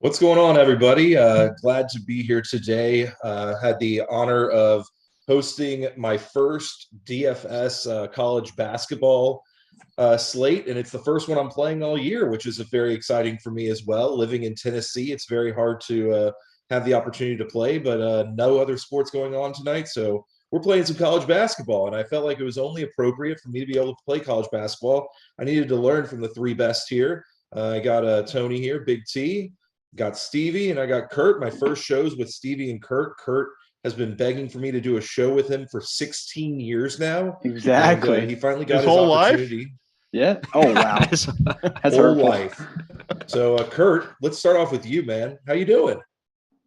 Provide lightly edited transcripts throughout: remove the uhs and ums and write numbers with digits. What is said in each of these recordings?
What's going on, everybody? Glad to be here today. Had the honor of hosting my first DFS college basketball slate, and it's the first one I'm playing all year, which is very exciting for me as well. Living in Tennessee, it's very hard to have the opportunity to play, but no other sports going on tonight, so we're playing some college basketball, and I felt like it was only appropriate for me to be able to play college basketball. I needed to learn from the three best here. I got Tony here, Big T. Got Stevie, and I got Kurt. My first shows with Stevie and Kurt. Kurt has been begging for me to do a show with him for 16 years now. Exactly. And, he finally got his whole opportunity. Life? Yeah. Oh, wow. That's whole life. So, Kurt, let's start off with you, man. How you doing?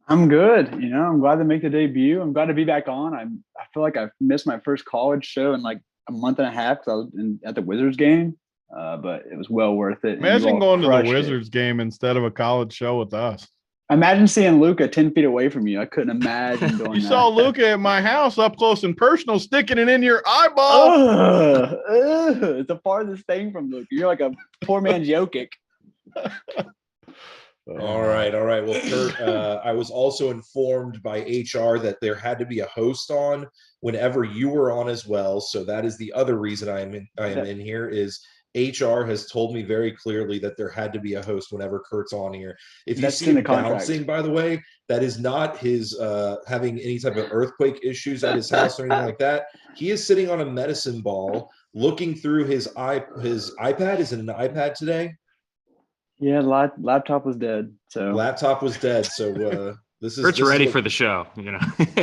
I'm good. I'm glad to make the debut. I'm glad to be back on. I feel like I've missed my first college show in like a month and a half because I was at the Wizards game. But it was well worth it. Imagine going to the Wizards game instead of a college show with us. Imagine seeing Luka 10 feet away from you. I couldn't imagine doing you that. saw Luka at my house up close and personal, sticking it in your eyeball. It's the farthest thing from Luka. You're like a poor man's Jokic. All right. Well, Kurt, I was also informed by HR that there had to be a host on whenever you were on as well. So that is the other reason I am in here is HR has told me very clearly that there had to be a host whenever Kurt's on here. If you see him bouncing, by the way, that is not his having any type of earthquake issues at his house or anything like that. He is sitting on a medicine ball looking through his iPad. Is it an iPad today? Yeah, laptop was dead. So laptop was dead. So Kurt's ready for the show.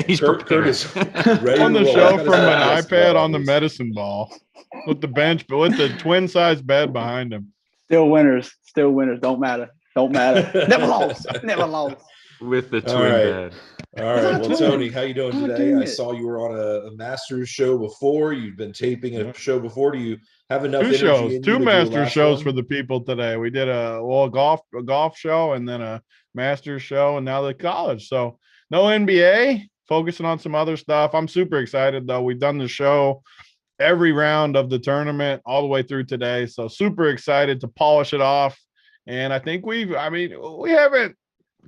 He's Kurt is ready on the show from an iPad on the medicine ball with the bench, but with the twin size bed behind him. Still winners. Don't matter. Never lost. With the twin bed. All right. Well, Tony, how you doing today? I saw you were on a Masters show before. You've been taping a show before. Do you have enough energy? Two Masters shows for the people today. We did a golf show and then a Masters show and now the college. So no NBA, focusing on some other stuff. I'm super excited though. We've done the show every round of the tournament all the way through today. So super excited to polish it off. And I think we haven't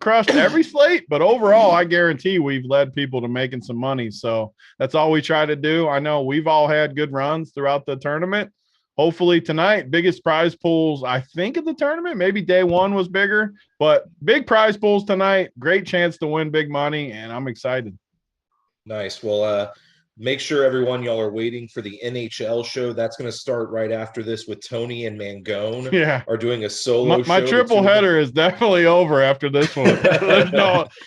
crushed every slate, but overall, I guarantee we've led people to making some money. So that's all we try to do. I know we've all had good runs throughout the tournament. Hopefully tonight, biggest prize pools, I think, of the tournament. Maybe day one was bigger, but big prize pools tonight. Great chance to win big money, and I'm excited. Nice. Well, make sure everyone, y'all are waiting for the NHL show. That's going to start right after this with Tony and Mangone. Yeah, are doing a solo. My triple header is definitely over after this one.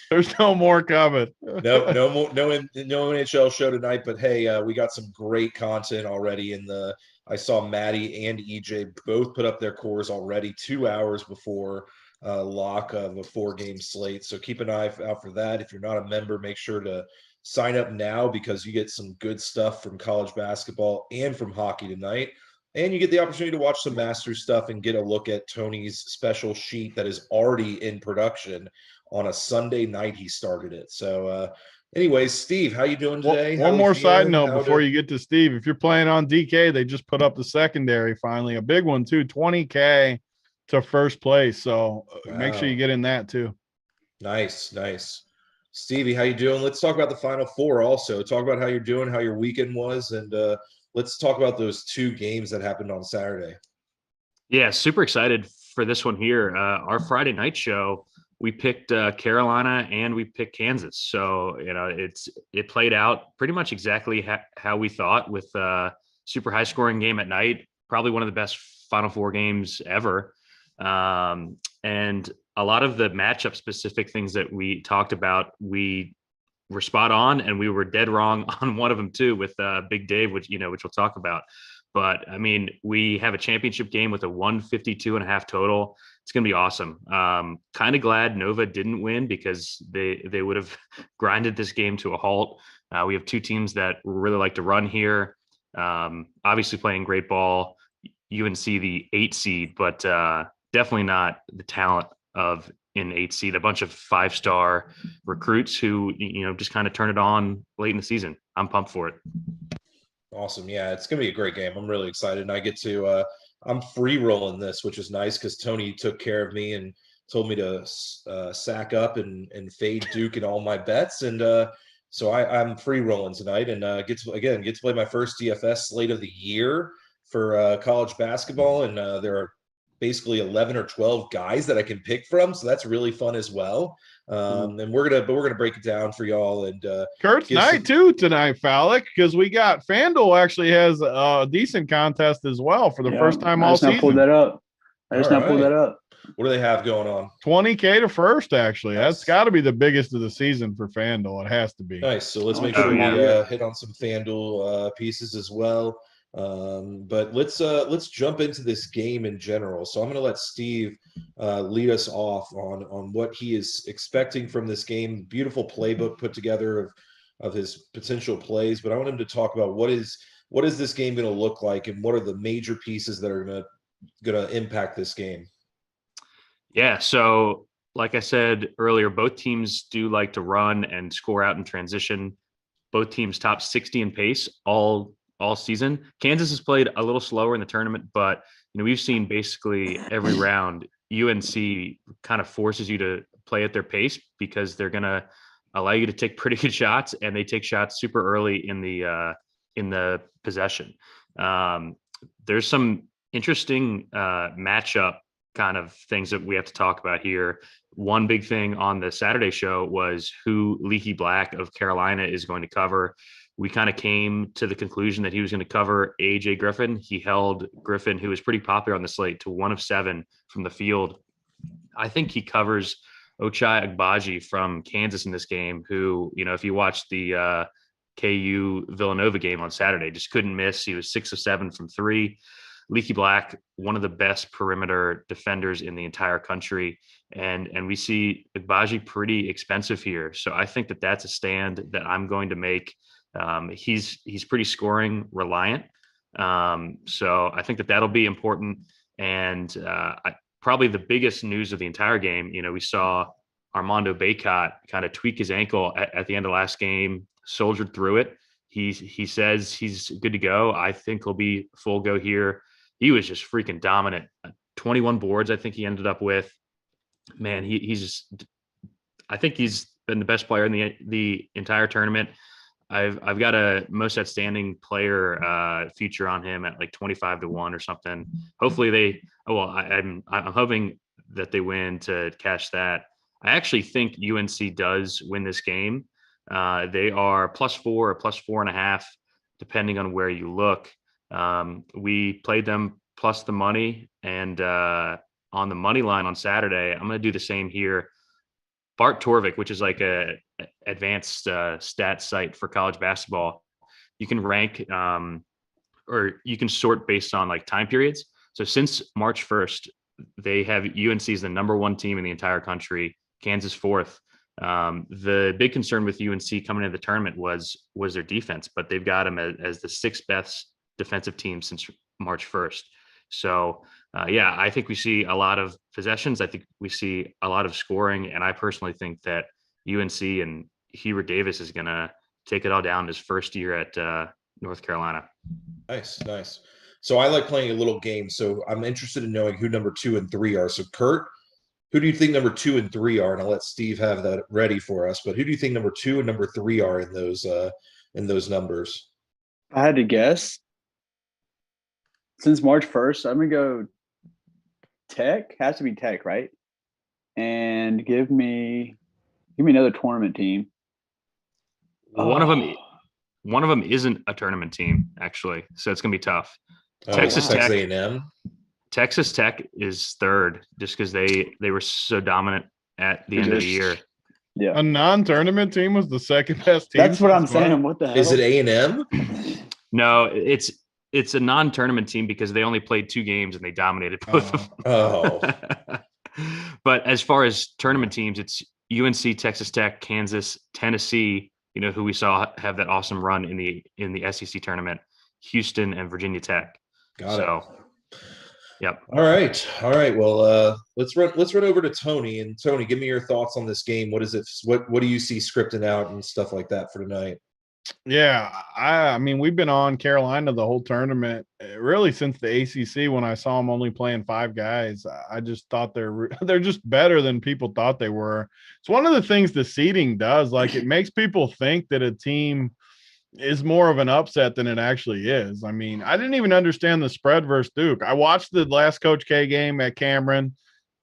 There's no more coming. No NHL show tonight. But hey, we got some great content already in the. I saw Maddie and EJ both put up their cores already 2 hours before lock of a 4-game slate. So keep an eye out for that. If you're not a member, make sure to sign up now because you get some good stuff from college basketball and from hockey tonight. And you get the opportunity to watch some Masters stuff and get a look at Tony's special sheet that is already in production on a Sunday night. He started it. So anyways, Steve, how you doing today? One more side note before you get to Steve. If you're playing on DK, they just put up the secondary finally. A big one too, 20K to first place. So make sure you get in that too. Nice. Stevie, how you doing? Let's talk about the Final Four also. Talk about how you're doing, how your weekend was, and let's talk about those 2 games that happened on Saturday. Yeah, super excited for this one here. Our Friday night show, we picked Carolina and we picked Kansas. So, it played out pretty much exactly how we thought with super high scoring game at night, probably one of the best Final Four games ever. And a lot of the matchup specific things that we talked about, we were spot on and we were dead wrong on one of them too with Big Dave, which we'll talk about. But I mean, we have a championship game with a 152.5 total. It's going to be awesome. Kind of glad Nova didn't win because they would have grinded this game to a halt. We have 2 teams that really like to run here. Obviously playing great ball. UNC the 8 seed, but definitely not the talent of in 8 seed, a bunch of 5-star recruits who, just kind of turn it on late in the season. I'm pumped for it. Awesome. Yeah, it's going to be a great game. I'm really excited. And I get to I'm free rolling this, which is nice because Tony took care of me and told me to sack up and fade Duke in all my bets, and so I'm free rolling tonight, and get to play my first DFS slate of the year for college basketball, and there are basically 11 or 12 guys that I can pick from, so that's really fun as well. And we're gonna break it down for y'all. And Kurt's night too tonight, Falik, because we got FanDuel actually has a decent contest as well for the first time all season. I just now pulled that up. What do they have going on? 20K to first, actually. Nice. That's got to be the biggest of the season for FanDuel. It has to be. Nice. So let's make sure we hit on some FanDuel pieces as well. But let's jump into this game in general. So I'm going to let Steve lead us off on what he is expecting from this game. Beautiful playbook put together of his potential plays, but I want him to talk about what is this game going to look like, and what are the major pieces that are going to impact this game. Yeah, so like I said earlier, both teams do like to run and score out in transition. Both teams top 60 in pace all season. Kansas has played a little slower in the tournament, but we've seen basically every round UNC kind of forces you to play at their pace because they're going to allow you to take pretty good shots, and they take shots super early in the possession. There's some interesting matchup kind of things that we have to talk about here. One big thing on the Saturday show was who Leaky Black of Carolina is going to cover. We kind of came to the conclusion that he was going to cover AJ Griffin. He held Griffin, who was pretty popular on the slate, to 1 of 7 from the field. I think he covers Ncaa Agbaji from Kansas in this game, who, if you watch the KU Villanova game on Saturday, just couldn't miss. He was 6 of 7 from 3. Leaky Black, one of the best perimeter defenders in the entire country. And we see Agbaji pretty expensive here. So I think that that's a stand that I'm going to make. He's pretty scoring reliant. So I think that that'll be important. And probably the biggest news of the entire game, we saw Armando Bacot kind of tweak his ankle at the end of last game, soldiered through it. He says he's good to go. I think he'll be full go here. He was just freaking dominant. 21 boards, I think he ended up with. Man, I think he's been the best player in the entire tournament. I've got a most outstanding player feature on him at like 25 to 1 or something. Hopefully I'm hoping that they win to cash that. I actually think UNC does win this game. They are +4 or +4.5, depending on where you look. We played them plus the money, and on the money line on Saturday, I'm going to do the same here. Bart Torvik, which is like a advanced stat site for college basketball, you can rank or you can sort based on like time periods. So since March 1st, they have UNC as the number 1 team in the entire country, Kansas 4th. The big concern with UNC coming into the tournament was their defense, but they've got them as the 6th best defensive team since March 1st. So I think we see a lot of possessions. I think we see a lot of scoring, and I personally think that UNC and Hubert Davis is going to take it all down his first year at North Carolina. Nice. So I like playing a little game. So I'm interested in knowing who number 2 and 3 are. So Kurt, who do you think number 2 and 3 are? And I'll let Steve have that ready for us. But who do you think number 2 and number 3 are in those numbers? If I had to guess, since March 1st, I'm gonna go Tech. Has to be Tech, right? And give me another tournament team. One of them isn't a tournament team, actually, so it's gonna be tough. Texas Tech, A&M. Texas Tech is 3rd, just because they were so dominant at the end of the year. Yeah, a non-tournament team was the 2nd best team. That's what I'm saying. What the hell? Is it A&M? No, it's a non-tournament team because they only played 2 games and they dominated both of them. Oh. But as far as tournament teams, it's UNC, Texas Tech, Kansas, Tennessee, who we saw have that awesome run in the SEC tournament, Houston, and Virginia Tech. Got it. Yep. All right. Well, let's run over to Tony. And Tony, give me your thoughts on this game. What is it? What do you see scripting out and stuff like that for tonight? Yeah, I mean, we've been on Carolina the whole tournament, really since the ACC. When I saw them only playing 5 guys, I just thought they're just better than people thought they were. It's one of the things the seeding does. Like, it makes people think that a team is more of an upset than it actually is. I mean, I didn't even understand the spread versus Duke. I watched the last Coach K game at Cameron.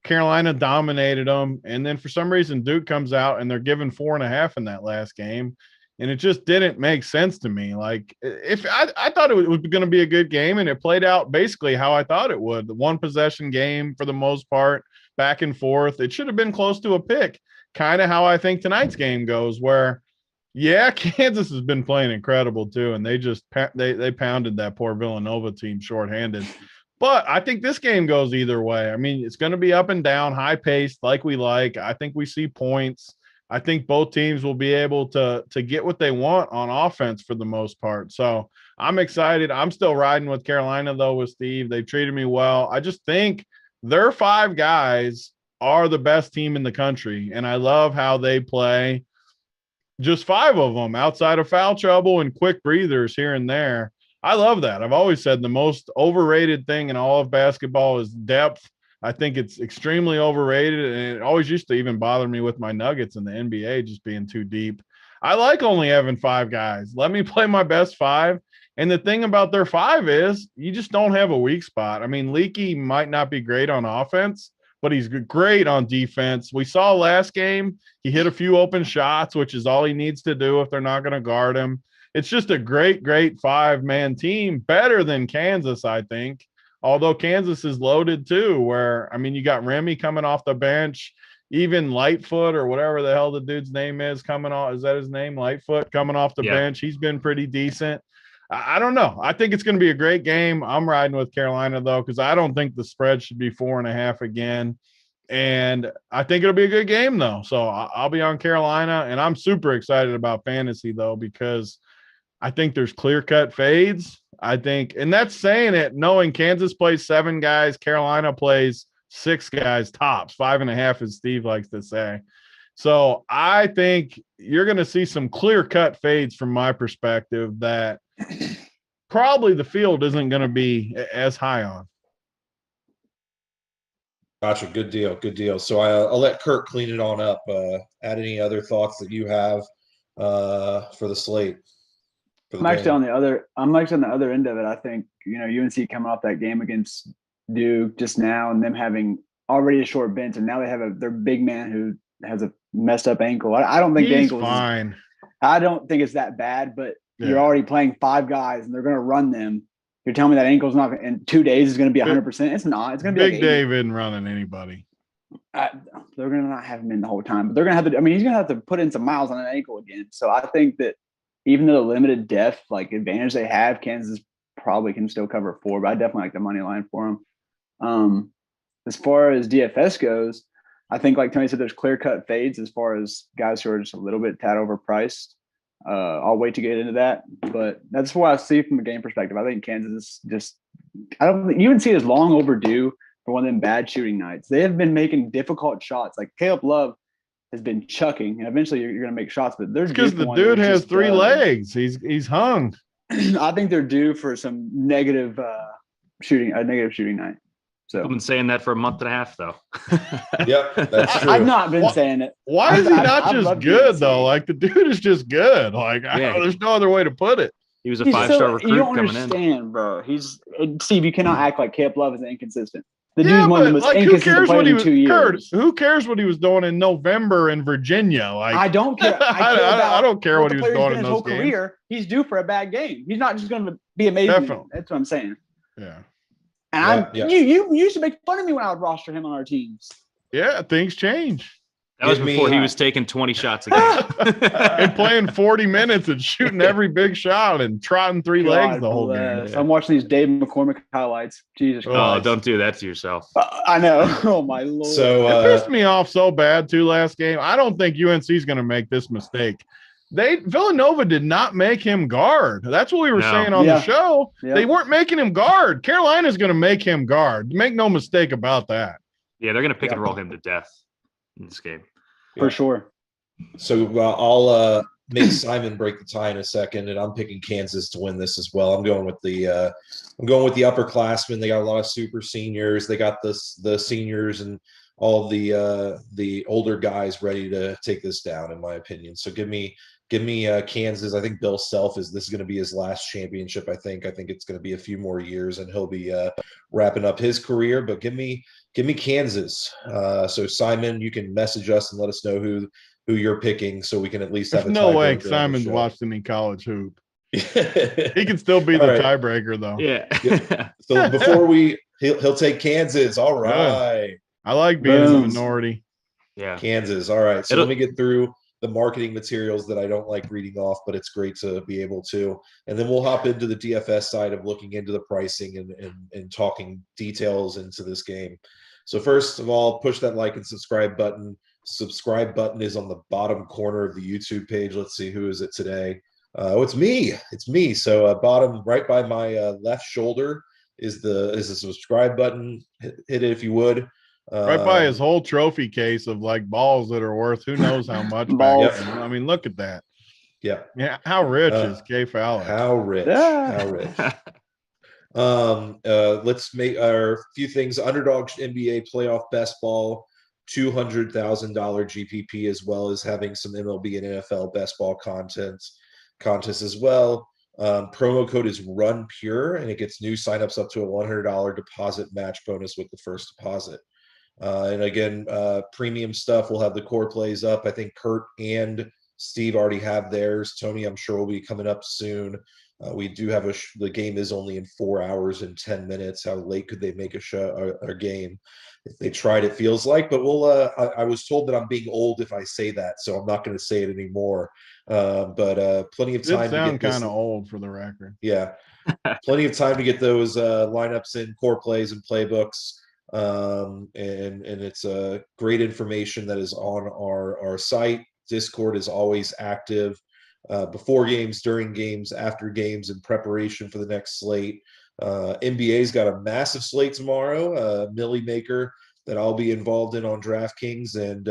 Carolina dominated them, and then for some reason Duke comes out and they're given 4.5 in that last game, and it just didn't make sense to me. Like, if I thought it was going to be a good game, and it played out basically how I thought it would. The one possession game for the most part, back and forth. It should have been close to a pick, kind of how I think tonight's game goes, where yeah, Kansas has been playing incredible too, and they pounded that poor Villanova team shorthanded. But I think this game goes either way. I mean, it's going to be up and down, high paced, like we like. I think we see points. I think both teams will be able to get what they want on offense for the most part. So I'm excited. I'm still riding with Carolina though with Steve. They've treated me well. I just think their 5 guys are the best team in the country, and I love how they play. Just 5 of them outside of foul trouble and quick breathers here and there. I love that. I've always said the most overrated thing in all of basketball is depth. I think it's extremely overrated, and it always used to even bother me with my Nuggets in the NBA just being too deep. I like only having 5 guys. Let me play my best 5. And the thing about their 5 is you just don't have a weak spot. I mean, Leaky might not be great on offense, but he's great on defense. We saw last game, he hit a few open shots, which is all he needs to do if they're not going to guard him. It's just a great 5-man team, better than Kansas, I think. Although Kansas is loaded too, where, I mean, you got Remy coming off the bench, even Lightfoot or whatever the hell the dude's name is coming off. Is that his name? Lightfoot coming off the bench. He's been pretty decent. I don't know. I think it's going to be a great game. I'm riding with Carolina though, because I don't think the spread should be 4.5 again. And I think it'll be a good game though. So I'll be on Carolina, and I'm super excited about fantasy though, because I think there's clear-cut fades. I think, and that's saying it, knowing Kansas plays 7 guys, Carolina plays 6 guys tops, 5.5, as Steve likes to say. So I think you're going to see some clear-cut fades from my perspective that probably the field isn't going to be as high on. Gotcha. Good deal. Good deal. So I'll let Kurt clean it on up. Add any other thoughts that you have for the slate. I'm actually on the other end of it. I think, UNC coming off that game against Duke just now, and them having already a short bench, and now they have their big man who has a messed up ankle. I don't think the ankle fine. I don't think it's that bad, but you're already playing 5 guys and they're going to run them. You're telling me that ankle's not in 2 days is going to be 100%. It's not. It's going to be Big like Dave isn't running anybody. They're going to not have him in the whole time, but they're going to have to. I mean, he's going to have to put in some miles on an ankle again. So I think that even though the limited depth, like advantage they have, Kansas probably can still cover 4. But I definitely like the money line for them. As far as DFS goes, I think, like Tony said, there's clear-cut fades as far as guys who are just a little bit tad overpriced. I'll wait to get into that, but that's what I see from a game perspective. I think Kansas I don't think UNC is long overdue for one of them bad shooting nights. They have been making difficult shots. Like Caleb Love has been chucking, and eventually you're going to make shots, but there's because the dude has 3 legs. He's hung. I think they're due for some negative shooting night. So I've been saying that for a month and a half, though. Yep, that's true. I've not been saying it. Why is he not just good though? Like the dude is just good. Like there's no other way to put it. He was a 5-star recruit you don't coming understand, bro. Steve. You cannot act like Caleb Love is inconsistent. The Yeah, dude's one of the most like, inconsistent players in 2 years. Who cares what he was doing in November in Virginia? Like I don't care. I don't care what he was doing in those games. Career, he's due for a bad game. He's not just going to be amazing. Definitely. That's what I'm saying. Yeah. And you used to make fun of me when I would roster him on our teams. Yeah, things change. That was before he was taking 20 shots a game. And playing 40 minutes and shooting every big shot and trotting 3 legs the whole game. I'm watching these Dave McCormick highlights. Jesus Christ. Oh, don't do that to yourself. I know. Oh, my Lord. So it pissed me off so bad, too, last game. I don't think UNC is going to make this mistake. Villanova did not make him guard. That's what we were saying on the show. Yeah. They weren't making him guard. Carolina's going to make him guard. Make no mistake about that. Yeah, they're going to pick and roll him to death in this game. For sure. So I'll make Simon break the tie in a second, and I'm picking Kansas to win this as well. I'm going with the upperclassmen. They got a lot of super seniors. They got the seniors and all the older guys ready to take this down, in my opinion. So give me Kansas. I think Bill Self this is going to be his last championship. I think it's going to be a few more years, and he'll be wrapping up his career. But give me Kansas. So Simon, you can message us and let us know who you're picking, so we can at least have There's a no way tiebreaker on the Simon's show. watched any college hoop. He can still be the tiebreaker, though. Yeah. So before he'll take Kansas. All right. I like being in the minority. Yeah. Kansas. All right. So let me get through the marketing materials that I don't like reading off, but it's great to be able to. And then we'll hop into the DFS side of looking into the pricing and talking details into this game. So first of all, push that like and subscribe button. Subscribe button is on the bottom corner of the YouTube page. Let's see, who is it today? It's me. It's me. So bottom right by my left shoulder is the subscribe button. Hit it if you would. Right by his whole trophy case of like balls that are worth who knows how much. Balls. I mean, look at that. Yeah. Yeah. How rich is K Fowler? How rich? How rich? Let's make our few things. Underdog NBA playoff best ball, $200,000 GPP, as well as having some MLB and NFL best ball contests as well. Promo code is Run Pure, and it gets new signups up to a $100 deposit match bonus with the first deposit. And again, premium stuff. We'll have the core plays up. I think Kurt and Steve already have theirs. Tony, I'm sure, will be coming up soon. We do have the game is only in 4 hours and 10 minutes. How late could they make a game if they tried? It feels like, but we'll. I was told that I'm being old if I say that, so I'm not going to say it anymore. But plenty of time. It sound kind of old for the record. Yeah, plenty of time to get those lineups in, core plays and playbooks. And it's great information that is on our site. Discord is always active before games, during games, after games, in preparation for the next slate. NBA's got a massive slate tomorrow, Millie Maker, that I'll be involved in on DraftKings, and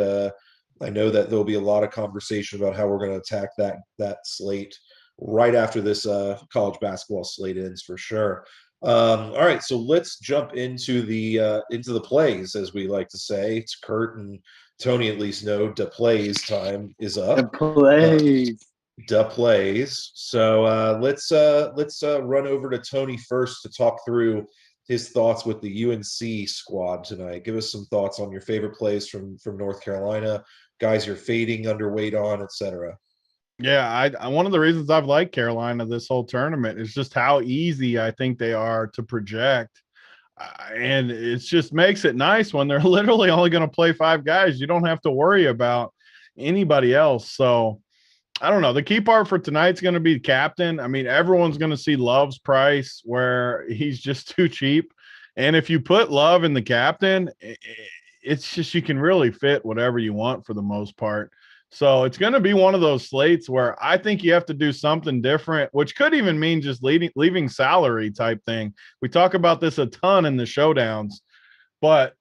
I know that there'll be a lot of conversation about how we're going to attack that slate right after this college basketball slate ends, for sure. All right, so let's jump into the plays, as we like to say. It's Kurt and Tony at least know the plays time is up. The plays. So let's run over to Tony first to talk through his thoughts with the UNC squad tonight. Give us some thoughts on your favorite plays from North Carolina, guys you're fading, underweight on, etc. Yeah, I one of the reasons I've liked Carolina this whole tournament is just how easy I think they are to project. And it just makes it nice when they're literally only going to play 5 guys. You don't have to worry about anybody else. So I don't know. The key part for tonight's going to be captain. I mean, everyone's going to see Love's price where he's just too cheap. And if you put Love in the captain, it's just you can really fit whatever you want for the most part. So it's going to be one of those slates where I think you have to do something different, which could even mean just leaving salary type thing. We talk about this a ton in the showdowns, but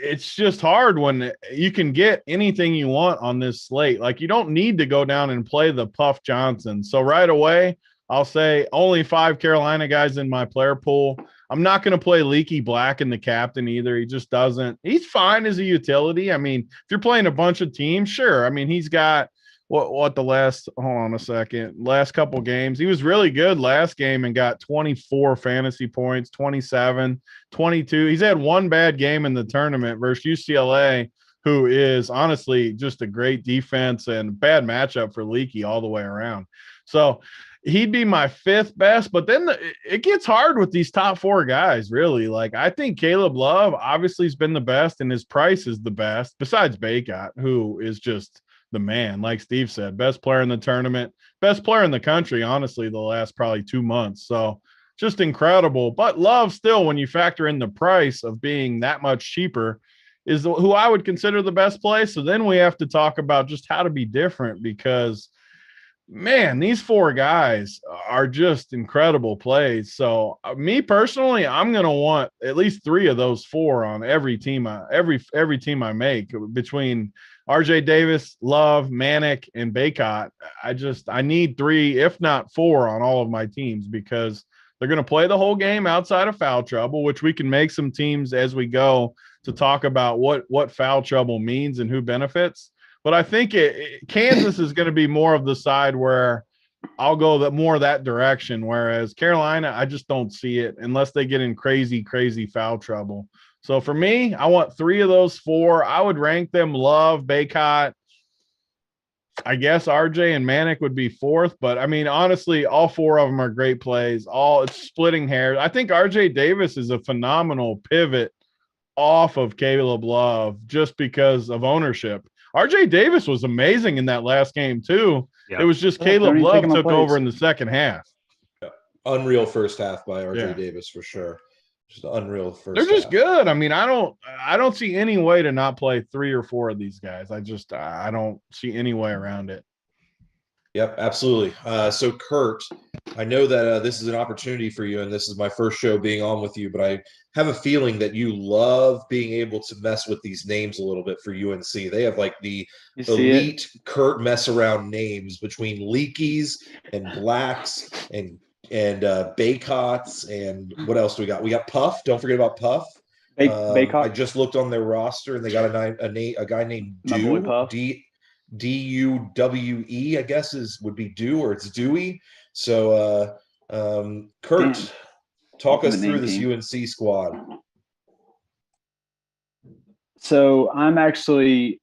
it's just hard when you can get anything you want on this slate. Like, you don't need to go down and play the Puff Johnson. So right away, I'll say only 5 Carolina guys in my player pool. I'm not going to play Leaky Black in the captain either. He just doesn't. He's fine as a utility. I mean, if you're playing a bunch of teams, sure. I mean, he's got hold on a second, last couple games. He was really good last game and got 24 fantasy points, 27, 22. He's had one bad game in the tournament versus UCLA, who is honestly just a great defense and bad matchup for Leaky all the way around. So he'd be my 5th best, but then it gets hard with these top 4 guys, really. Like, I think Caleb Love obviously has been the best, and his price is the best, besides Baycott, who is just the man. Like Steve said, best player in the tournament, best player in the country, honestly, the last probably 2 months. So just incredible. But Love still, when you factor in the price of being that much cheaper, is who I would consider the best play. So then we have to talk about just how to be different, because man, these four guys are just incredible plays. So me personally, I'm going to want at least three of those four on every team, every team I make between RJ Davis, Love, Manic, and Baycott. I need three, if not four, on all of my teams because they're going to play the whole game outside of foul trouble, which we can make some teams as we go to talk about what foul trouble means and who benefits. But I think Kansas is going to be more of the side where I'll go more that direction, whereas Carolina, I just don't see it unless they get in crazy, crazy foul trouble. So for me, I want three of those four. I would rank them Love, Baycott. I guess RJ and Manic would be fourth, but I mean, honestly, all four of them are great plays. It's splitting hairs. I think RJ Davis is a phenomenal pivot off of Caleb Love just because of ownership. RJ Davis was amazing in that last game too. Yep. It was just Caleb Love took over in the second half. Yeah. Unreal first half by RJ Davis for sure. Just unreal first. They're just good. I mean, I don't see any way to not play three or four of these guys. I don't see any way around it. Yep, absolutely. So Kurt, I know that this is an opportunity for you, and this is my first show being on with you, but I have a feeling that you love being able to mess with these names a little bit for UNC. They have like the elite Kurt mess around names between Leakies and Blacks and Baycotts and what else do we got? We got Puff. Don't forget about Puff. Baycott. I just looked on their roster, and they got a guy named Dew. D-U-W-E, I guess would be Dew, or it's Dewey. So, Kurt, talk us through this UNC squad. So I'm actually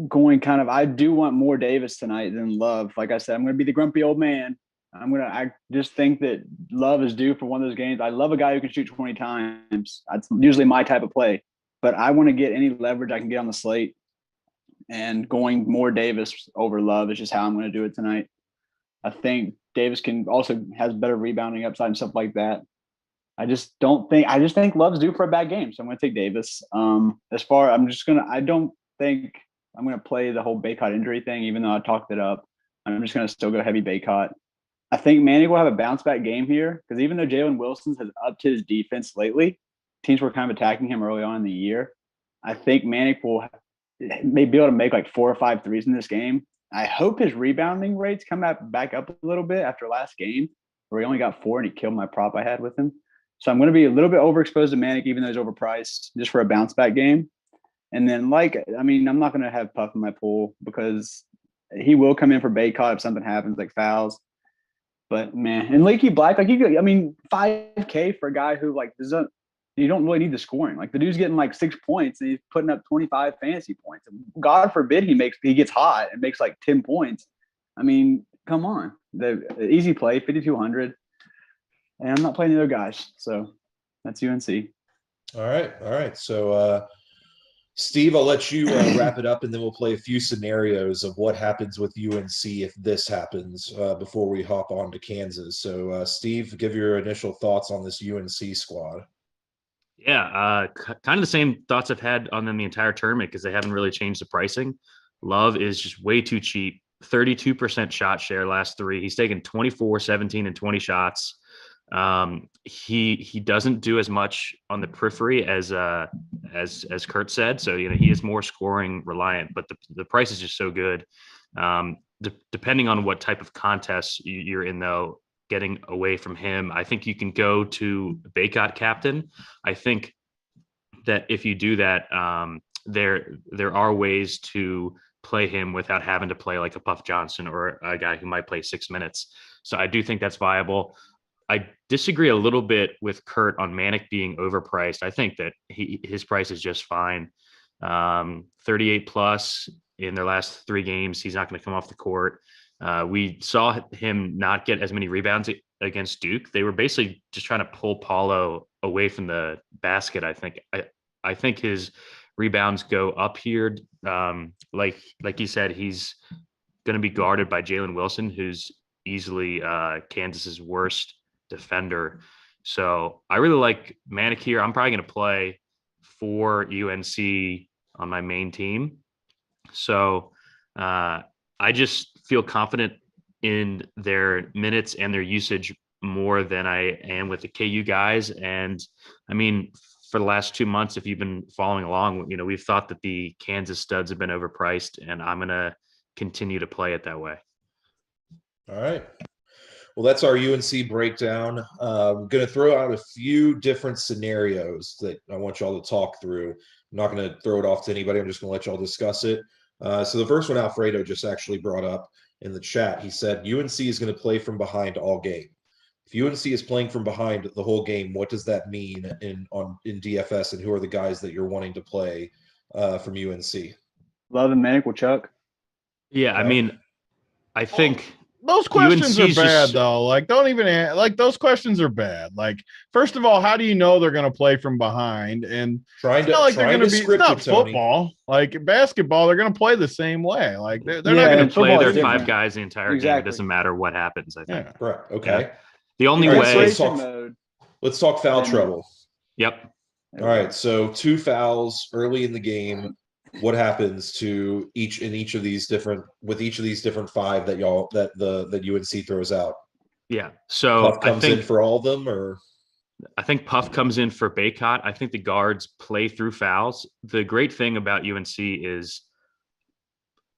going I do want more Davis tonight than Love. Like I said, I'm going to be the grumpy old man. I just think that Love is due for one of those games. I love a guy who can shoot 20 times. That's usually my type of play. But I want to get any leverage I can get on the slate. And going more Davis over Love is just how I'm going to do it tonight. I think Davis has better rebounding upside and stuff like that. I just think Love's due for a bad game. So I'm going to take Davis. I don't think I'm going to play the whole Baycott injury thing, even though I talked it up. I'm just going to still go heavy Baycott. I think Manning will have a bounce back game here because even though Jalen Wilson has upped his defense lately, teams were kind of attacking him early on in the year. I think Manning will may be able to make like 4 or 5 threes in this game. I hope his rebounding rates come back up a little bit after last game where he only got 4 and he killed my prop I had with him. So I'm going to be a little bit overexposed to Manic, even though he's overpriced, just for a bounce back game. And then I'm not going to have Puff in my pool because he will come in for Baycott if something happens, like fouls. But man, and Leaky Black, 5K for a guy who you don't really need the scoring. Like the dude's getting 6 points and he's putting up 25 fantasy points. God forbid he gets hot and makes 10 points. I mean, come on. The easy play, 5,200. And I'm not playing the other guys. So that's UNC. All right. So Steve, I'll let you wrap it up and then we'll play a few scenarios of what happens with UNC if this happens before we hop on to Kansas. So Steve, give your initial thoughts on this UNC squad. Yeah, kind of the same thoughts I've had on them the entire tournament because they haven't really changed the pricing. Love is just way too cheap. 32% shot share last 3. He's taken 24, 17, and 20 shots. He doesn't do as much on the periphery as Kurt said. So, he is more scoring reliant, but the price is just so good. Depending on what type of contest you're in, though, getting away from him, I think you can go to Baycott captain. I think that if you do that, there are ways to play him without having to play like a Puff Johnson or a guy who might play 6 minutes. So I do think that's viable. I disagree a little bit with Kurt on Manic being overpriced. I think that his price is just fine. 38 plus in their last 3 games. He's not going to come off the court. We saw him not get as many rebounds against Duke. They were basically just trying to pull Paulo away from the basket. I think his rebounds go up here. Like you said, he's going to be guarded by Jalen Wilson, who's easily Kansas's worst defender. So I really like Manic here. I'm probably going to play for UNC on my main team. So I just feel confident in their minutes and their usage more than I am with the KU guys. And I mean, for the last 2 months, if you've been following along, we've thought that the Kansas studs have been overpriced, and I'm going to continue to play it that way. All right. Well, that's our UNC breakdown. I'm going to throw out a few different scenarios that I want y'all to talk through. I'm not going to throw it off to anybody. I'm just going to let y'all discuss it. So the first one Alfredo just actually brought up in the chat. He said UNC is going to play from behind all game. If UNC is playing from behind the whole game, what does that mean in DFS, and who are the guys that you're wanting to play from UNC? Love and Manic Chuck. Yeah, I mean, I think those questions are UNC's bad though. Like, don't even like those questions are bad. Like, first of all, how do you know they're going to play from behind? And trying it's not like they're going to be. It's not Tony. football. Like basketball, they're going to play the same way. Like they're not going going to play their five guys the entire game. It doesn't matter what happens. I think. Yeah. Correct. Okay. Yeah. The only way. Let's talk foul trouble. Yep. All right. So 2 fouls early in the game. What happens to each of these different 5 that UNC throws out? Yeah. So Puff comes in for all of them, or I think Puff comes in for Baycott. I think the guards play through fouls. The great thing about UNC is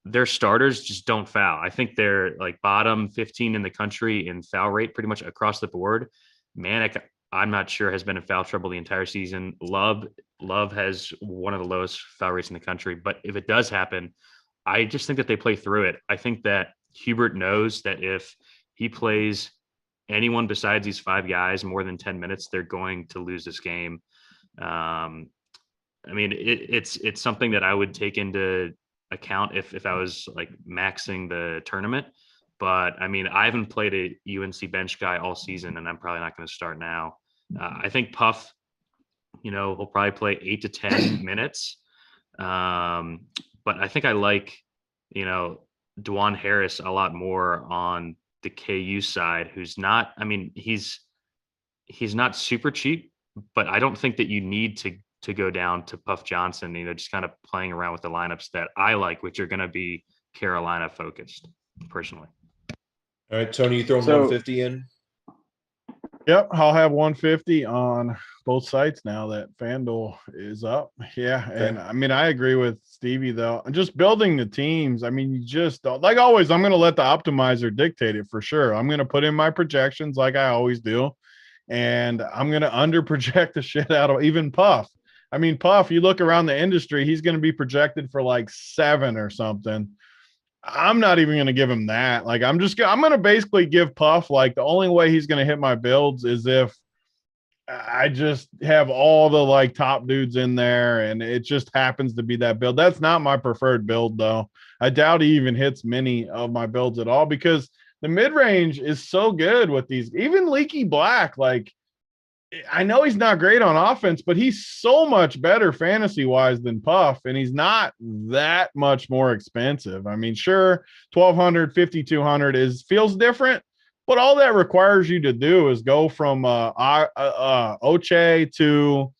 their starters just don't foul. I think they're like bottom 15 in the country in foul rate pretty much across the board. Manic, I'm not sure, has been in foul trouble the entire season. Love has one of the lowest foul rates in the country. But if it does happen, I just think that they play through it. I think that Hubert knows that if he plays anyone besides these 5 guys more than 10 minutes, they're going to lose this game. I mean, it's something that I would take into account if I was like maxing the tournament. But I mean, I haven't played a UNC bench guy all season, and I'm probably not going to start now. I think Puff, he'll probably play 8 to 10 minutes. But I think I like, DeJuan Harris a lot more on the KU side, who's not, I mean, he's not super cheap, but I don't think that you need to go down to Puff Johnson, just kind of playing around with the lineups that I like, which are going to be Carolina focused personally. All right, Tony, you throwing 150 in? Yep, I'll have 150 on both sites now that FanDuel is up. Yeah, okay. And I mean, I agree with Stevie though. Just building the teams. I mean, you just don't, like always. I'm going to let the optimizer dictate it for sure. I'm going to put in my projections like I always do, and I'm going to under project the shit out of even Puff. I mean, Puff. You look around the industry, he's going to be projected for like 7 or something. I'm not even going to give him that. Like, I'm going to basically give Puff, like, the only way he's going to hit my builds is if I just have all the, like, top dudes in there and it just happens to be that build. That's not my preferred build, though. I doubt he even hits many of my builds at all because the mid-range is so good with these. Even Leaky Black, like, I know he's not great on offense, but he's so much better fantasy-wise than Puff, and he's not that much more expensive. I mean, sure, 1,200, 5,200 feels different, but all that requires you to do is go from Oche to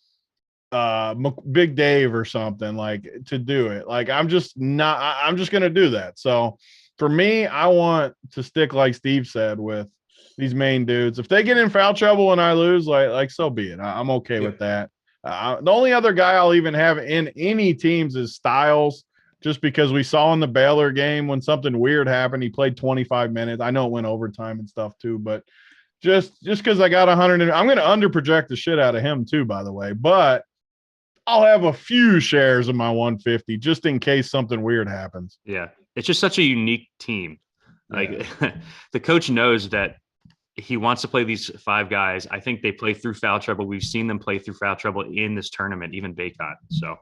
Big Dave or something, like, to do it. Like, I'm just going to do that. So, for me, I want to stick, like Steve said, with these main dudes. If they get in foul trouble and I lose, like so be it. I'm okay with that. The only other guy I'll even have in any teams is Styles, just because we saw in the Baylor game when something weird happened. He played 25 minutes. I know it went overtime and stuff too, but just because I got 100, I'm going to under project the shit out of him too, by the way. But I'll have a few shares of my 150 just in case something weird happens. Yeah, it's just such a unique team. Like the coach knows that he wants to play these 5 guys. I think they play through foul trouble. We've seen them play through foul trouble in this tournament, even Baycott. So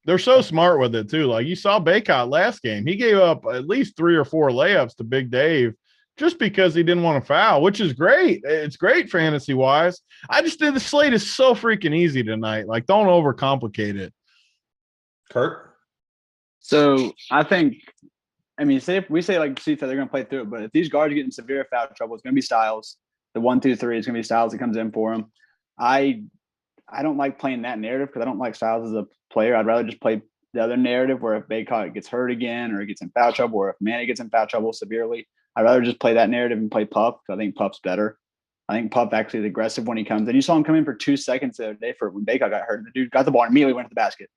they're so smart with it too. Like you saw Baycott last game. He gave up at least 3 or 4 layups to Big Dave just because he didn't want to foul, which is great. It's great fantasy wise. I just did the slate is so freaking easy tonight. Like, don't overcomplicate it. Kurt? So I think, I mean, say if we say like Steve said, they're going to play through it, but if these guards get in severe foul trouble, it's going to be Styles. The 1, 2, 3 is going to be Styles that comes in for him. I don't like playing that narrative because I don't like Styles as a player. I'd rather just play the other narrative where if Baycott gets hurt again or gets in foul trouble or if Manny gets in foul trouble severely, I'd rather just play that narrative and play Puff because I think Puff's better. I think Puff actually is aggressive when he comes. And you saw him come in for 2 seconds the other day for when Baycott got hurt. The dude got the ball and immediately went to the basket.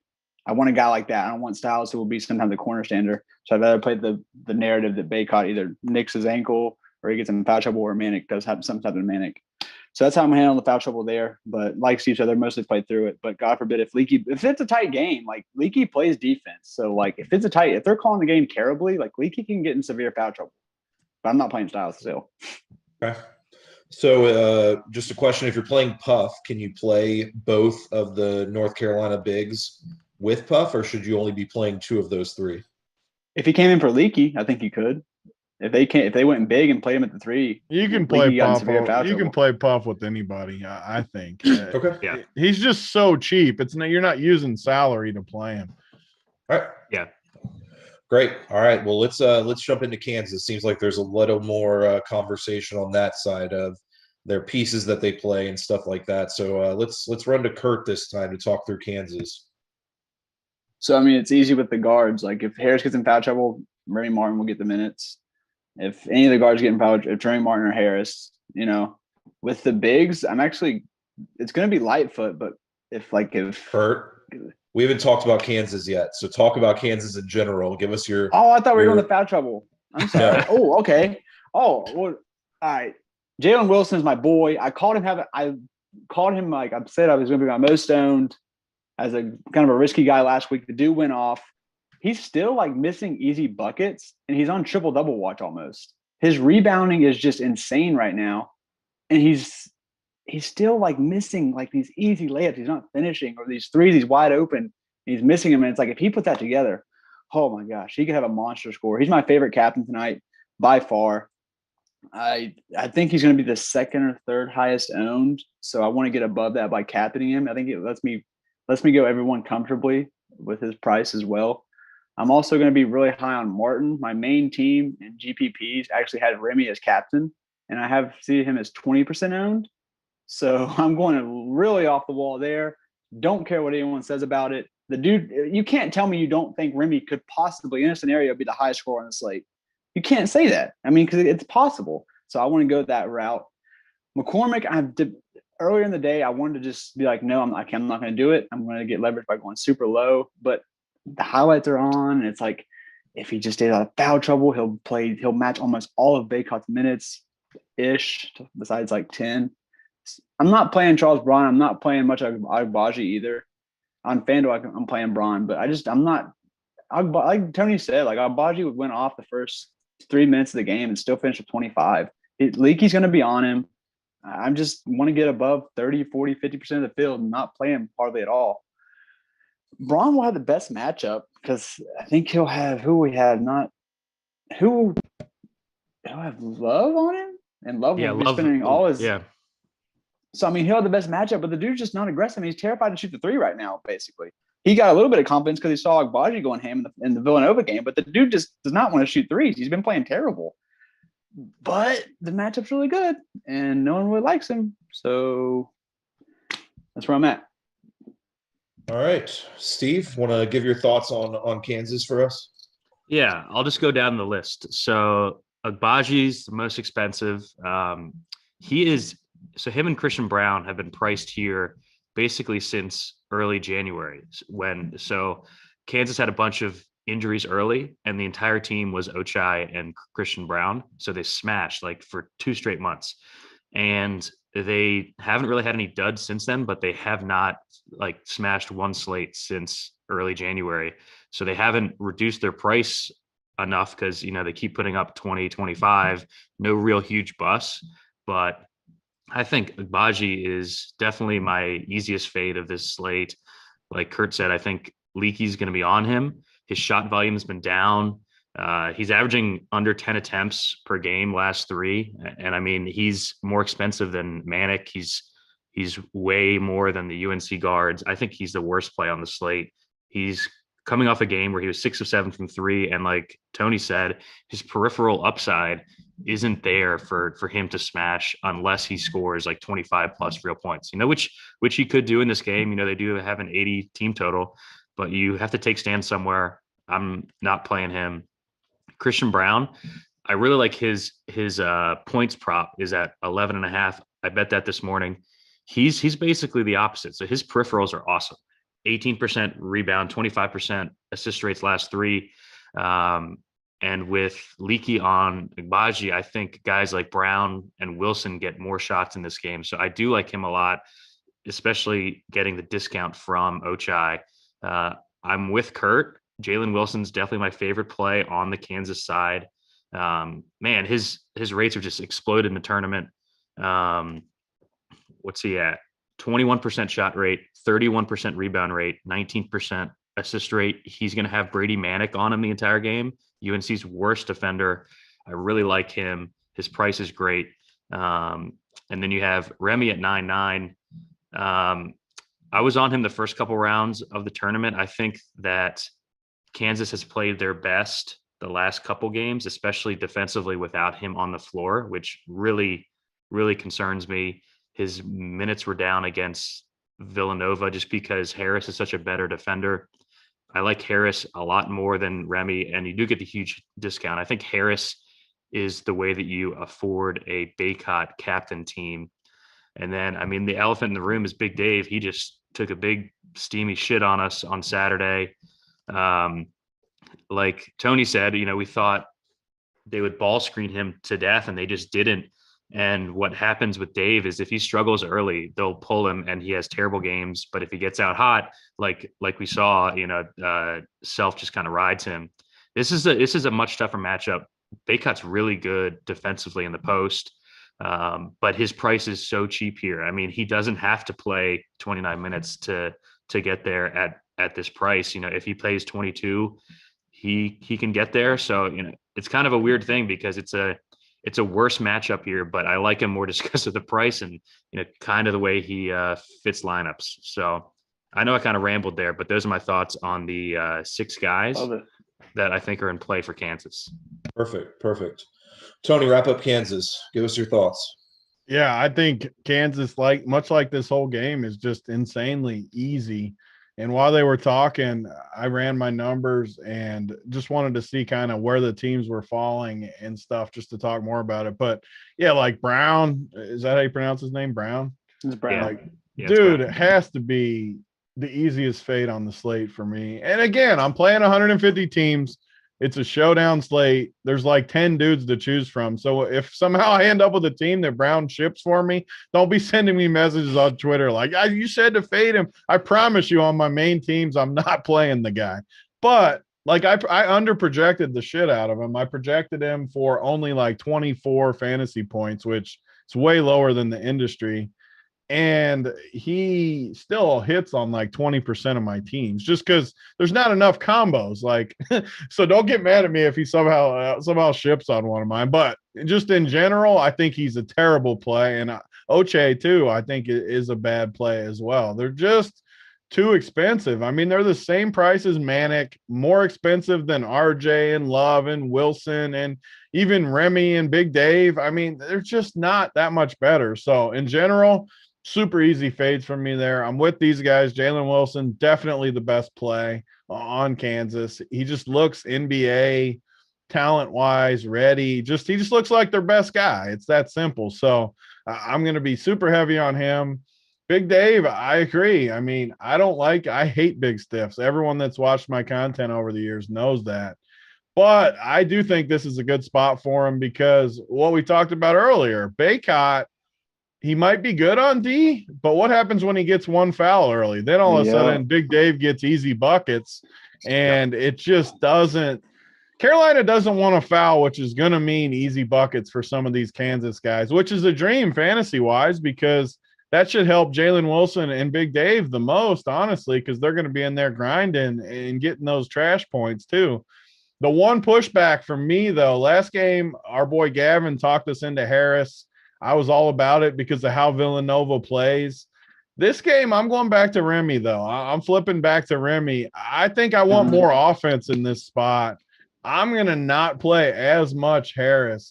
I want a guy like that. I don't want Styles who will be sometimes the corner stander. So I'd rather play the narrative that Baycott either nicks his ankle or he gets in foul trouble or Manic does have some type of Manic. So that's how I'm handling the foul trouble there. But like Steve said, they're mostly played through it. But God forbid if it's a tight game, like Leaky plays defense. So like if they're calling the game terribly, like Leaky can get in severe foul trouble. But I'm not playing Styles still. Okay. So just a question, if you're playing Puff, can you play both of the North Carolina bigs with Puff, or should you only be playing 2 of those 3? If he came in for Leaky, I think you could. If they went big and played him at the 3, You can play Puff. You can play Puff with anybody. I think. Okay. Yeah. He's just so cheap. You're not using salary to play him. All right. Yeah. Great. All right. Well, let's jump into Kansas. Seems like there's a little more conversation on that side of their pieces that they play and stuff like that. So let's run to Kurt this time to talk through Kansas. So I mean, it's easy with the guards. Like if Harris gets in foul trouble, Remy Martin will get the minutes. If any of the guards get in foul, if Remy Martin or Harris, with the bigs, it's going to be Lightfoot. But if Kurt, we haven't talked about Kansas yet, so talk about Kansas in general. Give us your. Oh, I thought we were going to foul trouble. I'm sorry. No. Oh, okay. Oh, well, all right. Jalen Wilson is my boy. I called him like I said I was going to be my most owned as a kind of a risky guy last week. The dude went off. He's still like missing easy buckets, and he's on triple double watch almost. His rebounding is just insane right now, and he's still like missing like these easy layups. He's not finishing, or these threes. He's wide open. And he's missing them, and it's like if he put that together, oh my gosh, he could have a monster score. He's my favorite captain tonight by far. I think he's going to be the second or third highest owned, so I want to get above that by captaining him. I think it lets me go everyone comfortably with his price as well. I'm also going to be really high on Martin. My main team in GPPs actually had Remy as captain, and I have seen him as 20% owned. So I'm going really off the wall there. Don't care what anyone says about it. The dude, you can't tell me you don't think Remy could possibly, in a scenario, be the highest scorer on the slate. You can't say that. I mean, because it's possible. So I want to go that route. McCormick, earlier in the day, I wanted to just be like, no, I'm not going to do it. I'm going to get leverage by going super low. But the highlights are on, and it's like if he just stays out of foul trouble, he'll match almost all of Baycott's minutes ish, besides like 10. I'm not playing Charles Braun. I'm not playing much Agbaji either. On FanDuel, I'm playing Braun, but I'm not. Like Tony said, like Agbaji went off the first 3 minutes of the game and still finished with 25. Leaky's going to be on him. I just want to get above 30, 40, 50% of the field and not play him hardly at all. Braun will have the best matchup because I think he'll have he'll have Love on him, and Love will be spending all his. Yeah. So I mean, he'll have the best matchup, but the dude's just not aggressive. He's terrified to shoot the 3 right now. Basically, he got a little bit of confidence because he saw Agbaji going ham in the Villanova game, but the dude just does not want to shoot threes. He's been playing terrible, but the matchup's really good, and no one really likes him. So that's where I'm at. All right, Steve, want to give your thoughts on Kansas for us? Yeah, I'll just go down the list. So Agbaji's the most expensive. Him and Christian Brown have been priced here basically since early January so Kansas had a bunch of injuries early and the entire team was Ochai and Christian Brown. So they smashed like for 2 straight months, and they haven't really had any duds since then, but they have not like smashed one slate since early January. So they haven't reduced their price enough because, they keep putting up 20, 25, no real huge busts. But I think Agbaji is definitely my easiest fade of this slate. Like Kurt said, I think Leaky's going to be on him. His shot volume has been down. He's averaging under 10 attempts per game last 3. And I mean, he's more expensive than Manic. He's way more than the UNC guards. I think he's the worst play on the slate. He's coming off a game where he was 6 of 7 from 3. And like Tony said, his peripheral upside isn't there for him to smash unless he scores like 25 plus real points, which he could do in this game. They do have an 80 team total, but you have to take stands somewhere. I'm not playing him. Christian Brown, I really like his points prop is at 11.5. I bet that this morning. He's basically the opposite. So his peripherals are awesome. 18% rebound, 25% assist rates last three. And with Leaky on Agbaji, I think guys like Brown and Wilson get more shots in this game. So I do like him a lot, especially getting the discount from Ncaa. I'm with Kurt. Jalen Wilson's definitely my favorite play on the Kansas side. Man, his rates have just exploded in the tournament. What's he at? 21% shot rate, 31% rebound rate, 19% assist rate. He's going to have Brady Manick on him the entire game. UNC's worst defender. I really like him. His price is great. And then you have Remy at 9.9. I was on him the first couple rounds of the tournament. I think that Kansas has played their best the last couple games, especially defensively without him on the floor, which really, really concerns me. His minutes were down against Villanova just because Harris is such a better defender. I like Harris a lot more than Remy, and you do get the huge discount. I think Harris is the way that you afford a Baycott captain team. And then, I mean, the elephant in the room is Big Dave. He just took a big steamy shit on us on Saturday. Like Tony said, we thought they would ball screen him to death, and they just didn't. And what happens with Dave is if he struggles early, they'll pull him and he has terrible games. But if he gets out hot, like we saw, Self just kind of rides him. This is a much tougher matchup. Baycott's really good defensively in the post, but his price is so cheap here. I mean, he doesn't have to play 29 minutes to get there at this price. If he plays 22, he can get there. So it's kind of a weird thing because it's a worse matchup here, but I like him more just because of the price and kind of the way he fits lineups. So I know I kind of rambled there, but those are my thoughts on the 6 guys that I think are in play for Kansas. Perfect. Tony, wrap up Kansas. Give us your thoughts. Yeah, I think Kansas, much like this whole game, is just insanely easy. And while they were talking, I ran my numbers and just wanted to see kind of where the teams were falling and stuff just to talk more about it. But yeah, like Brown, is that how you pronounce his name? Brown? It's Brown. Dude, it has to be the easiest fade on the slate for me. And again, I'm playing 150 teams. It's a showdown slate. There's like 10 dudes to choose from. So if somehow I end up with a team that Brown ships for me, don't be sending me messages on Twitter like, you said to fade him. I promise you on my main teams, I'm not playing the guy. But I underprojected the shit out of him. I projected him for only like 24 fantasy points, which is way lower than the industry. And he still hits on like 20% of my teams just because there's not enough combos. So don't get mad at me if he somehow ships on one of mine. But just in general, I think he's a terrible play. And Ncaa too, I think is a bad play as well. They're just too expensive. I mean, they're the same price as Manick, more expensive than RJ and Love and Wilson and even Remy and Big Dave. I mean, they're just not that much better. So in general, super easy fades from me there. I'm with these guys. Jalen Wilson, definitely the best play on Kansas. He just looks NBA talent-wise ready. He just looks like their best guy. It's that simple. So I'm going to be super heavy on him. Big Dave, I agree. I mean, I hate big stiffs. Everyone that's watched my content over the years knows that. But I do think this is a good spot for him because what we talked about earlier, Baycott, he might be good on D, but what happens when he gets one foul early? Then all of a sudden, Big Dave gets easy buckets, and it just doesn't – Carolina doesn't want to foul, which is going to mean easy buckets for some of these Kansas guys, which is a dream fantasy-wise because that should help Jalen Wilson and Big Dave the most, honestly, because they're going to be in there grinding and getting those trash points too. The one pushback from me, though, last game, our boy Gavin talked us into Harris. I was all about it because of how Villanova plays. This game, I'm going back to Remy, though. I'm flipping back to Remy. I think I want more offense in this spot. I'm going to not play as much Harris.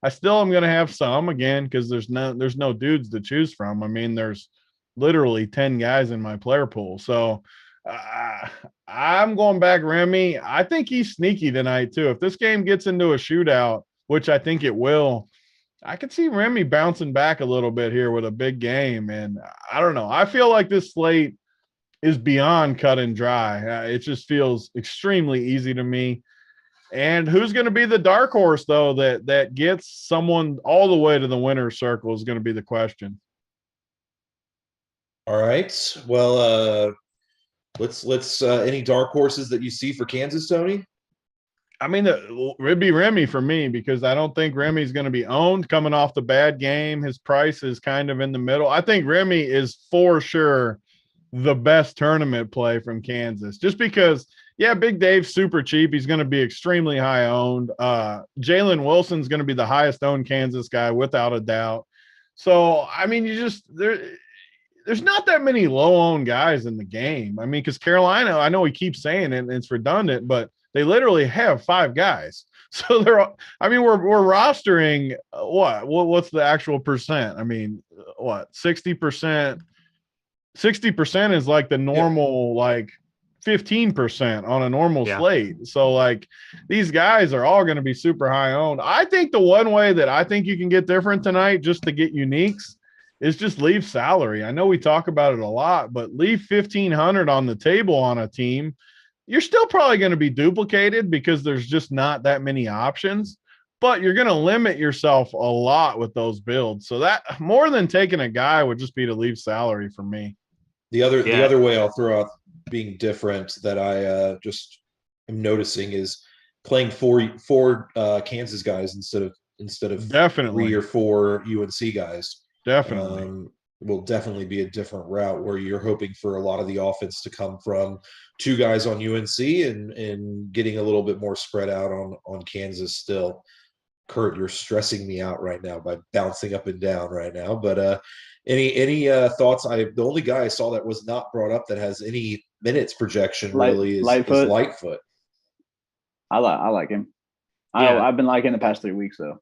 I still am going to have some, again, because there's no dudes to choose from. I mean, there's literally 10 guys in my player pool. So I'm going back Remy. I think he's sneaky tonight too. If this game gets into a shootout, which I think it will, I could see Remy bouncing back a little bit here with a big game. And I don't know. I feel like this slate is beyond cut and dry. It just feels extremely easy to me. And who's going to be the dark horse though that gets someone all the way to the winner's circle is going to be the question. All right. Well, let's any dark horses that you see for Kansas, Tony? I mean, it'd be Remy for me because I don't think Remy's going to be owned coming off the bad game. His price is kind of in the middle. I think Remy is for sure the best tournament play from Kansas just because, yeah, Big Dave's super cheap. He's going to be extremely high owned. Jalen Wilson's going to be the highest owned Kansas guy without a doubt. So, I mean, there's not that many low owned guys in the game. I mean, because Carolina, I know we keep saying it and it's redundant, but they literally have 5 guys. So we're rostering what's the actual percent? I mean, 60%? 60% is like the normal, like 15% on a normal slate. So like these guys are all going to be super high owned. I think the one way that I think you can get different tonight just to get uniques is just leave salary. I know we talk about it a lot, but leave 1,500 on the table on a team. You're still probably going to be duplicated because there's just not that many options, but you're going to limit yourself a lot with those builds. So that more than taking a guy would just be to leave salary for me. The other way I'll throw out being different that I just am noticing is playing four Kansas guys instead of definitely 3 or 4 UNC guys. Definitely. Will definitely be a different route where you're hoping for a lot of the offense to come from 2 guys on UNC and getting a little bit more spread out on Kansas still. Kurt, you're stressing me out right now by bouncing up and down right now. But any thoughts? The only guy I saw that was not brought up that has any minutes projection really is Lightfoot. I like him. Yeah. I've been liking the past 3 weeks though.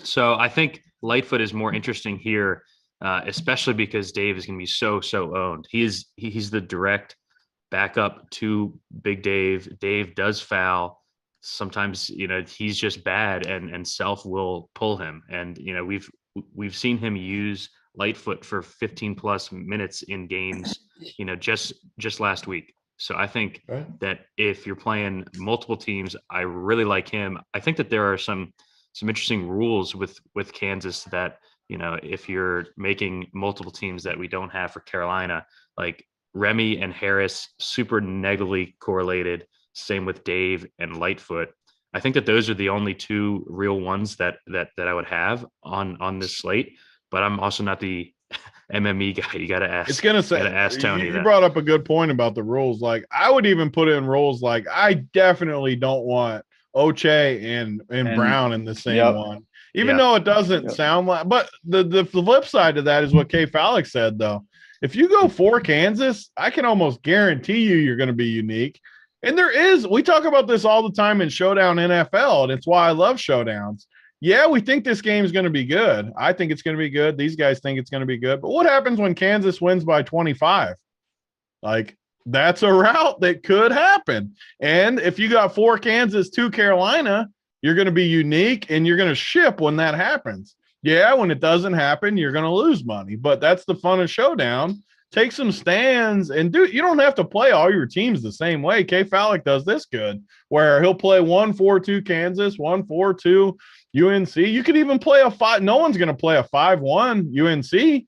So I think Lightfoot is more interesting here, especially because Dave is going to be so owned. He's the direct backup to Big Dave. Dave does foul. Sometimes, he's just bad and Self will pull him. And, we've seen him use Lightfoot for 15 plus minutes in games, just last week. So I think that if you're playing multiple teams, I really like him. I think that there are some interesting rules with Kansas that, if you're making multiple teams that we don't have for Carolina, like Remy and Harris, super negatively correlated. Same with Dave and Lightfoot. I think that those are the only 2 real ones that I would have on this slate. But I'm also not the MME guy. You got to ask. It's gonna say. Ask Tony. You brought up a good point about the rules. Like I would even put in rules like I definitely don't want Oche and Brown in the same one. Even though it doesn't sound like, but the flip side to that is what K. Fallick said though. If you go 4 Kansas, I can almost guarantee you're going to be unique. And we talk about this all the time in Showdown NFL, and it's why I love Showdowns. Yeah, we think this game is going to be good. I think it's going to be good. These guys think it's going to be good. But what happens when Kansas wins by 25? Like, that's a route that could happen. And if you got 4 Kansas, 2 Carolina, you're going to be unique, and you're going to ship when that happens. Yeah, when it doesn't happen, you're going to lose money. But that's the fun of Showdown. Take some stands and you don't have to play all your teams the same way. K. Fallick does this good, where he'll play 1-4-2 Kansas, 1-4-2 UNC. You could even play a 5. No one's going to play a 5-1 UNC.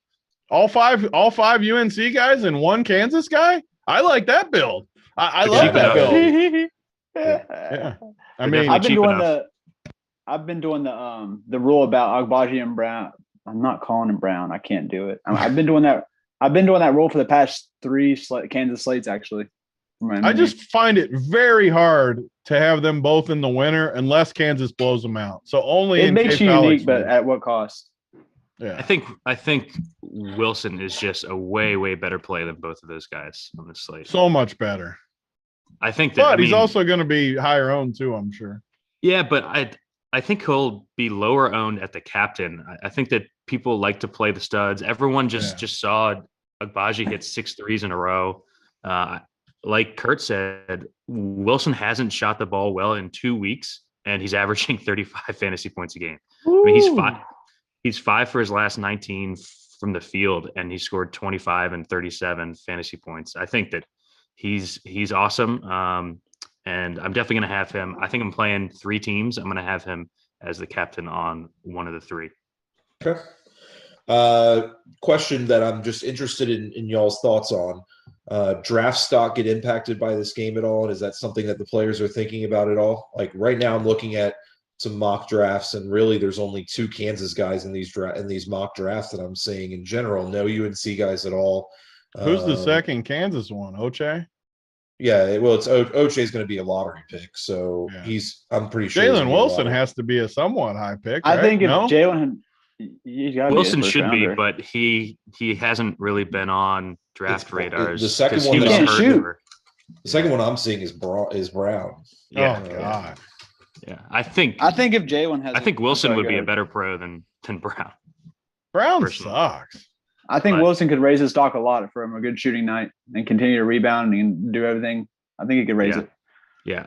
All five UNC guys and 1 Kansas guy. I like that build. I love that build. Yeah. I mean, I've been doing the rule about Agbaji and Brown. I'm not calling him Brown. I can't do it. I've been doing that. I've been doing that rule for the past 3 Kansas slates, actually. I just find it very hard to have them both in the winner unless Kansas blows them out. So only it makes you unique, but at what cost? Yeah, I think Wilson is just a way better play than both of those guys on this slate. So much better. I think that, but he's also going to be higher owned too, I'm sure. Yeah, but I think he'll be lower owned at the captain. I think that people like to play the studs. Everyone just saw Agbaji hit 6 threes in a row. Like Kurt said, Wilson hasn't shot the ball well in 2 weeks, and he's averaging 35 fantasy points a game. I mean, he's five for his last 19 from the field, and he scored 25 and 37 fantasy points. I think that he's awesome. And I'm definitely going to have him. I think I'm playing 3 teams. I'm going to have him as the captain on one of the 3. Okay. Question that I'm just interested in y'all's thoughts on. Draft stock get impacted by this game at all? And is that something that the players are thinking about at all? Like right now I'm looking at some mock drafts, and really there's only 2 Kansas guys in these mock drafts that I'm seeing in general. No UNC guys at all. Who's the second Kansas one? Oche? Yeah, well, it's Oche is going to be a lottery pick, so yeah. I'm pretty sure Jalen Wilson has to be a somewhat high pick. I right? think if no? Jalen Wilson should be, but he hasn't really been on draft radars. The second one the second one I'm seeing is Brown. Yeah. Oh God. Yeah, I think if Jalen has, I think Wilson would be a better pro than Brown. Brown sucks. I think Wilson could raise his stock a lot for him a good shooting night and continue to rebound and do everything. I think he could raise it. Yeah.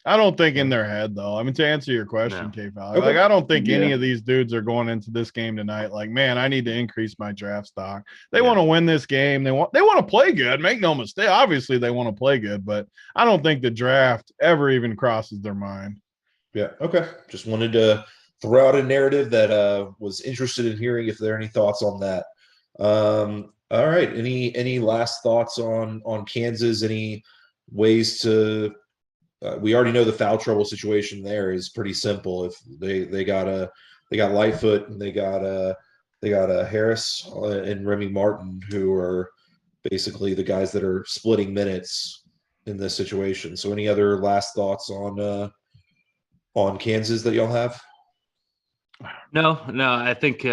I don't think in their head though. I mean, to answer your question, K-Val, like I don't think any of these dudes are going into this game tonight like, man, I need to increase my draft stock. They want to win this game. They want to play good. Make no mistake. Obviously, they want to play good, but I don't think the draft ever even crosses their mind. Yeah. Okay. Just wanted to throw out a narrative that was interested in hearing if there are any thoughts on that. All right. Any last thoughts on Kansas? Any ways to we already know the foul trouble situation there is pretty simple. If they got Lightfoot and they got Harris and Remy Martin, who are basically the guys that are splitting minutes in this situation. So any other last thoughts on Kansas that y'all have? No, I think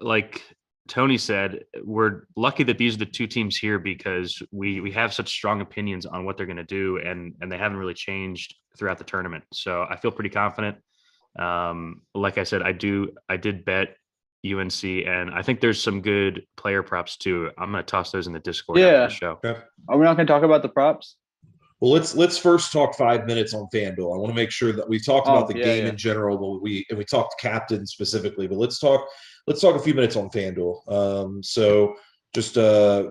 like Tony said, we're lucky that these are the 2 teams here because we have such strong opinions on what they're going to do, and they haven't really changed throughout the tournament. So I feel pretty confident. Like I said, I did bet UNC, and I think there's some good player props too. I'm going to toss those in the Discord after the show. Okay. Are we not going to talk about the props? Well, let's first talk 5 minutes on FanDuel. I want to make sure that we've talked about the game in general, but we talked captain specifically. But let's talk a few minutes on FanDuel. So just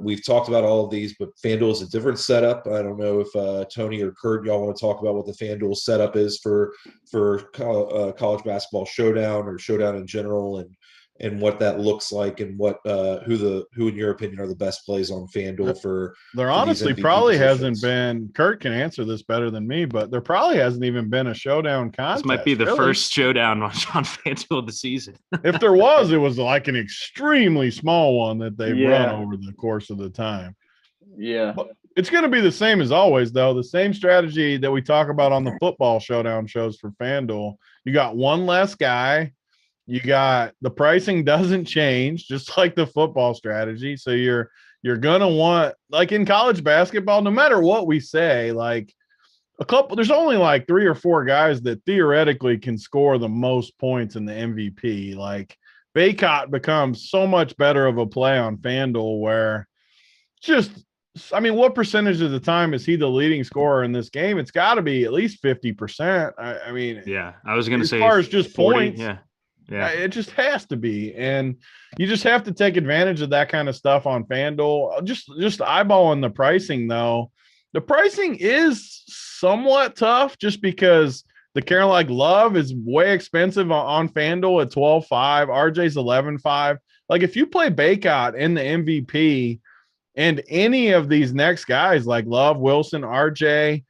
we've talked about all of these, but FanDuel is a different setup. I don't know if Tony or Kurt, y'all want to talk about what the FanDuel setup is for college basketball Showdown or Showdown in general, and what that looks like, and what who in your opinion are the best plays on FanDuel for there honestly probably hasn't been. Kurt can answer this better than me, but there probably hasn't even been a Showdown contest. This might be the first Showdown on FanDuel of the season. If there was, it was like an extremely small one that they've run over the course of the time. Yeah. But it's going to be the same as always, though. The same strategy that we talk about on the football Showdown shows for FanDuel. You got one less guy. You got the pricing doesn't change, just like the football strategy. So you're going to want, like in college basketball, no matter what we say, like there's only like 3 or 4 guys that theoretically can score the most points in the MVP. Like Baycott becomes so much better of a play on FanDuel where what percentage of the time is he the leading scorer in this game? It's got to be at least 50%. I mean, yeah, I was going to say as far as just 40, points. Yeah, it just has to be, and you just have to take advantage of that kind of stuff on FanDuel. Just eyeballing the pricing, though. The pricing is somewhat tough, just because the Carolina Love is way expensive on FanDuel at 12.5. RJ's 11.5. Like if you play Baycott in the MVP, and any of these next guys like Love, Wilson, RJ.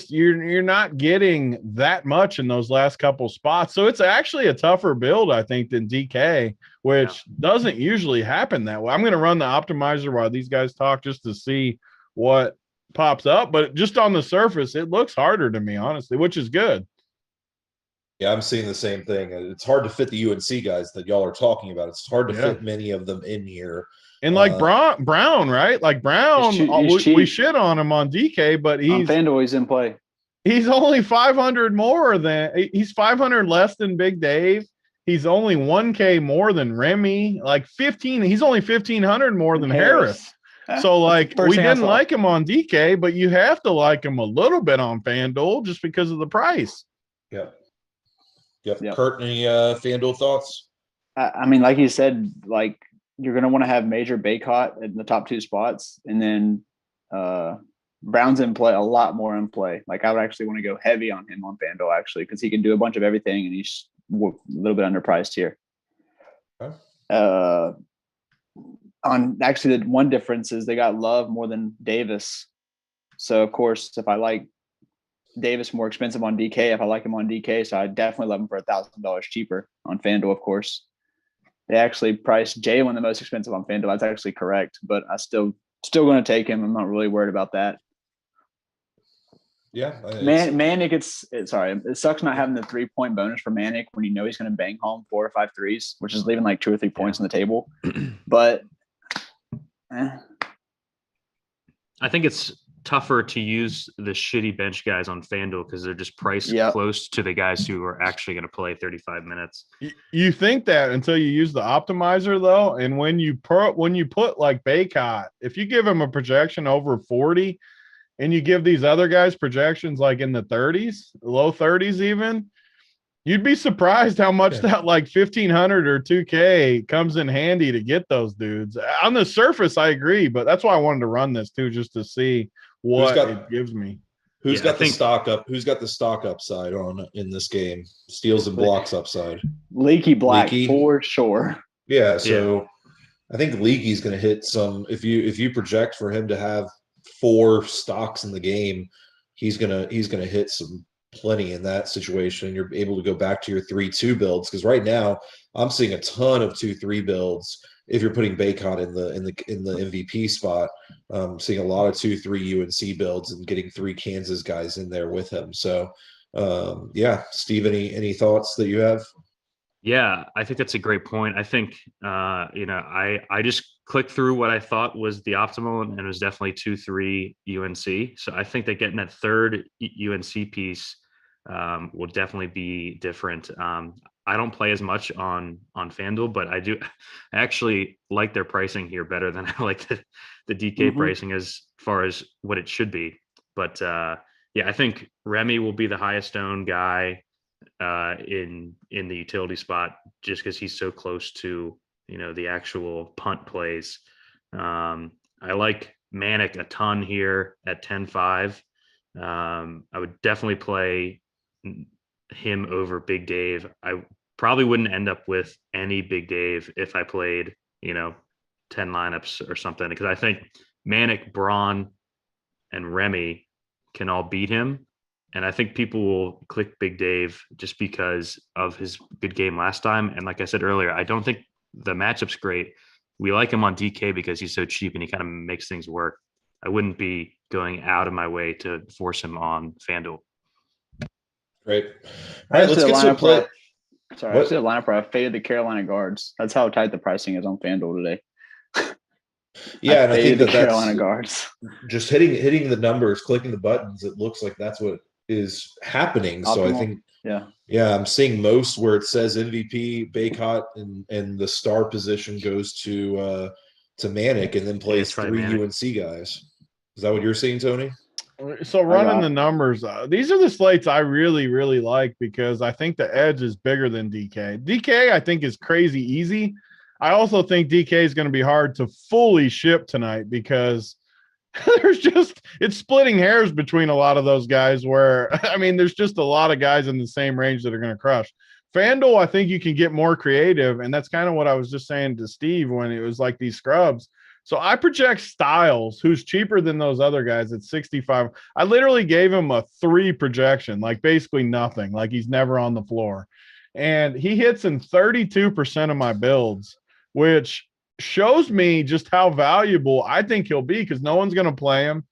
You're not getting that much in those last couple spots. So it's actually a tougher build, I think, than DK, which doesn't usually happen that way. I'm going to run the optimizer while these guys talk just to see what pops up. But just on the surface, it looks harder to me, honestly, which is good. Yeah, I'm seeing the same thing. It's hard to fit the UNC guys that y'all are talking about. It's hard to fit many of them in here. And like Brown, right? Like Brown, we shit on him on DK, but on FanDuel, he's in play. He's only 500 more than he's 500 less than Big Dave. He's only 1K more than Remy. Like 15. He's only 1,500 more than Harris. So, like, First we thing I didn't saw. like him on DK, but you have to like him a little bit on FanDuel just because of the price. Yep. Yep. Kurt, any FanDuel thoughts? I mean, like you said, like you're going to want to have Major Baycott in the top 2 spots, and then Brown's in play, a lot more in play. Like I would actually want to go heavy on him on FanDuel actually, because he can do a bunch of everything, and he's a little bit underpriced here. Okay. On actually, the one difference is they got Love more than Davis. So of course, if I like Davis more expensive on DK, if I like him on DK, so I definitely love him for $1,000 cheaper on FanDuel, of course. They actually priced Jalen the most expensive on FanDuel. That's actually correct, but I still going to take him. I'm not really worried about that. Yeah. Manic, it sucks not having the 3-point bonus for Manic when you know he's going to bang home 4 or 5 threes, which is leaving like 2 or 3 points on the table. But I think it's tougher to use the shitty bench guys on FanDuel because they're just priced close to the guys who are actually going to play 35 minutes. You think that until you use the optimizer, though, and when you put like Baycott, if you give him a projection over 40, and you give these other guys projections like in the 30s, low 30s even, you'd be surprised how much that like 1,500 or 2K comes in handy to get those dudes. On the surface, I agree, but that's why I wanted to run this too, just to see what it gives me. Who's got the stock up? Who's got the stock upside on in this game? Steals and blocks upside. Leaky Black for sure. Yeah, so I think Leaky's going to hit some. If you project for him to have 4 stocks in the game, he's gonna hit some plenty in that situation. You're able to go back to your 3-2 builds, because right now I'm seeing a ton of 2-3 builds. If you're putting Baycott in the MVP spot, seeing a lot of 2-3 UNC builds and getting 3 Kansas guys in there with him. So, Steve, any thoughts that you have? Yeah, I think that's a great point. I think, I just clicked through what I thought was the optimal, and it was definitely 2-3 UNC. So I think that getting that third UNC piece will definitely be different. I don't play as much on FanDuel, but I actually like their pricing here better than I like the DK pricing as far as what it should be. But I think Remy will be the highest owned guy in the utility spot, just because he's so close to the actual punt plays. I like Manic a ton here at 10-5. I would definitely play him over Big Dave. I probably wouldn't end up with any Big Dave if I played 10 lineups or something, because I think Manic, Braun, and Remy can all beat him. And I think people will click Big Dave just because of his good game last time. And like I said earlier, I don't think the matchup's great. We like him on DK because he's so cheap and he kind of makes things work. I wouldn't be going out of my way to force him on FanDuel. Great. All right, let's get some play. I see a lineup where I faded the Carolina guards. That's how tight the pricing is on FanDuel today. Yeah, and I think the Carolina guards. Just hitting the numbers, clicking the buttons, it looks like that's what is happening. Optimal. So I think I'm seeing most where it says MVP, Baycott, and the star position goes to Manic, and then plays 3 Manic. UNC guys. Is that what you're seeing, Tony? So running the numbers, these are the slates I really, really like, because I think the edge is bigger than DK. DK, I think, is crazy easy. I also think DK is going to be hard to fully ship tonight, because it's splitting hairs between a lot of those guys where, there's just a lot of guys in the same range that are going to crush. FanDuel, I think you can get more creative, and that's kind of what I was just saying to Steve when it was like these scrubs. So I project Styles, who's cheaper than those other guys, at 65. I literally gave him a 3 projection, like basically nothing, like he's never on the floor. And he hits in 32% of my builds, which shows me just how valuable I think he'll be, because no one's going to play him.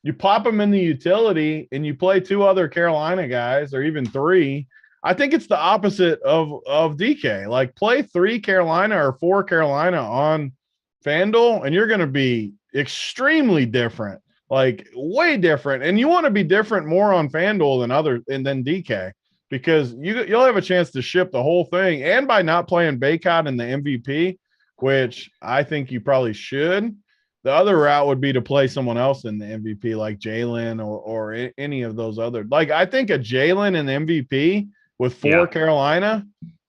You pop him in the utility and you play 2 other Carolina guys, or even 3. I think it's the opposite of DK. Like, play 3 Carolina or 4 Carolina on FanDuel, and you're going to be extremely different, like way different. And you want to be different more on FanDuel than DK, because you'll have a chance to ship the whole thing. And by not playing Baycott in the MVP, which I think you probably should, The other route would be to play someone else in the MVP, like Jalen or any of those other. Like, I think a Jalen in the MVP with 4 Carolina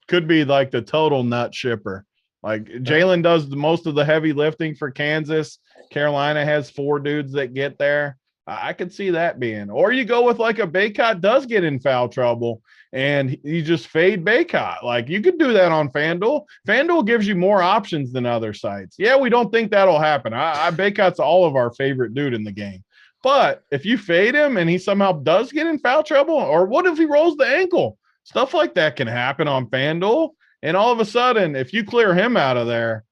could be like the total nut shipper. Like, Jalen does most of the heavy lifting for Kansas. Carolina has 4 dudes that get there. I could see that being. Or you go with like a Baycott does get in foul trouble and you just fade Baycott. Like, you could do that on FanDuel. FanDuel gives you more options than other sites. Yeah, we don't think that'll happen. Baycott's all of our favorite dude in the game. But if you fade him and he somehow does get in foul trouble, or what if he rolls the ankle? Stuff like that can happen on FanDuel. And all of a sudden, if you clear him out of there,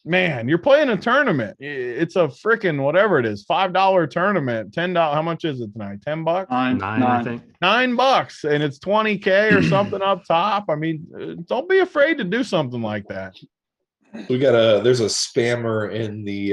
man, you're playing a tournament. It's a freaking whatever it is, $5 tournament, $10. How much is it tonight? $10? Nine, I think. $9, and it's 20K or something up top. I mean, don't be afraid to do something like that. There's a spammer in the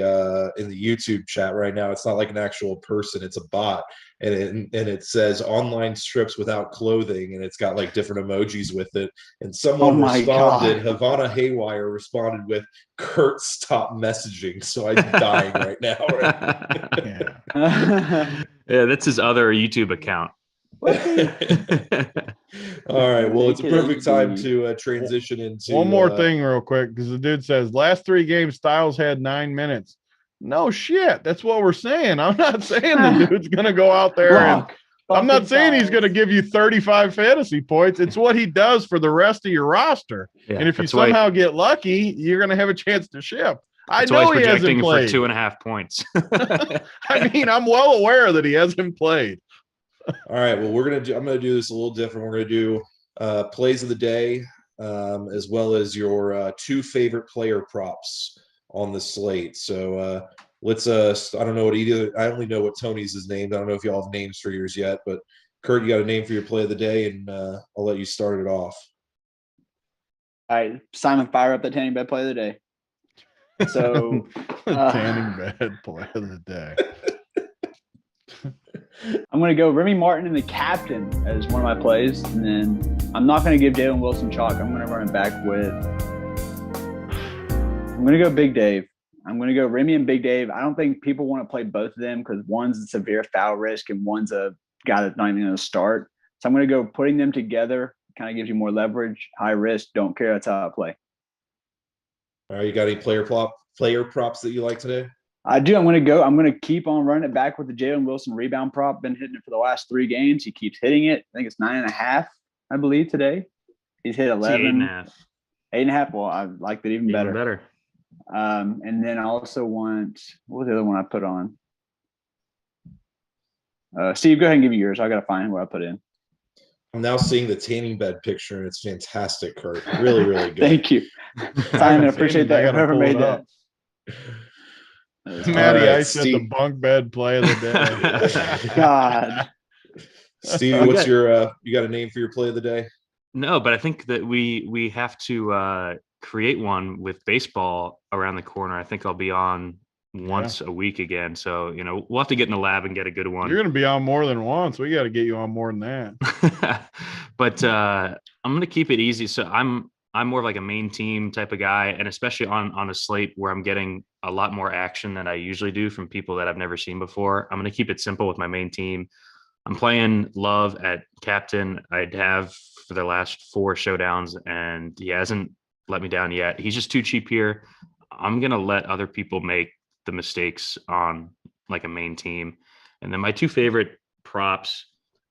YouTube chat right now. It's not like an actual person, it's a bot. And it says online strips without clothing, and it's got like different emojis with it. And someone responded, Havana Haywire responded with, Kurt, stop messaging. So I'm dying right now. Yeah, that's his other YouTube account. All right. Well, it's a perfect time to transition into one more thing real quick, because the dude says last 3 games Styles had 9 minutes. No shit. That's what we're saying. I'm not saying the dude's gonna go out there and I'm not saying he's gonna give you 35 fantasy points. It's what he does for the rest of your roster. Yeah, and if you somehow get lucky, you're gonna have a chance to ship. I know he hasn't played for 2.5 points. I mean, I'm well aware that he hasn't played. All right. Well, I'm gonna do this a little different. We're gonna do plays of the day, as well as your 2 favorite player props on the slate. So let's I don't know what I only know what Tony's is named. I don't know if y'all have names for yours yet, but Kurt, you got a name for your play of the day, and I'll let you start it off. All right, Simon, fire up the tanning bed play of the day. So tanning bed play of the day. I'm going to go Remy Martin and the captain as one of my plays, and then I'm not going to give Jalen Wilson chalk. I'm going to run it back with I'm going to go Big Dave. I'm going to go Remy and Big Dave. I don't think people want to play both of them because one's a severe foul risk and one's a guy that's not even going to start. So I'm going to go putting them together. Kind of gives you more leverage, high risk, don't care. That's how I play. All right, you got any player props that you like today? I do. I'm going to keep on running it back with the Jalen Wilson rebound prop. Been hitting it for the last 3 games. He keeps hitting it. I think it's 9.5, I believe, today. He's hit 11. 8.5. 8.5. Well, I like that even better. And then I also want, what was the other one I put on? Steve, go ahead and give me yours. I got to find what I put in. I'm now seeing the tanning bed picture, and it's fantastic, Kurt. Really, really good. Thank you. Simon, I appreciate that. Whoever made that. Matty, right, I said the bunk bed play of the day. God. Steve, what's your you got a name for your play of the day? No, but I think that we have to create one with baseball around the corner. I think I'll be on once a week again. So, we'll have to get in the lab and get a good one. You're going to be on more than once. We got to get you on more than that. But I'm going to keep it easy. So I'm more of like a main team type of guy, and especially on a slate where I'm getting a lot more action than I usually do from people that I've never seen before. I'm going to keep it simple with my main team. I'm playing Love at captain. I'd have for the last 4 showdowns, and he hasn't let me down yet. He's just too cheap here. I'm going to let other people make the mistakes on like a main team. And then my 2 favorite props,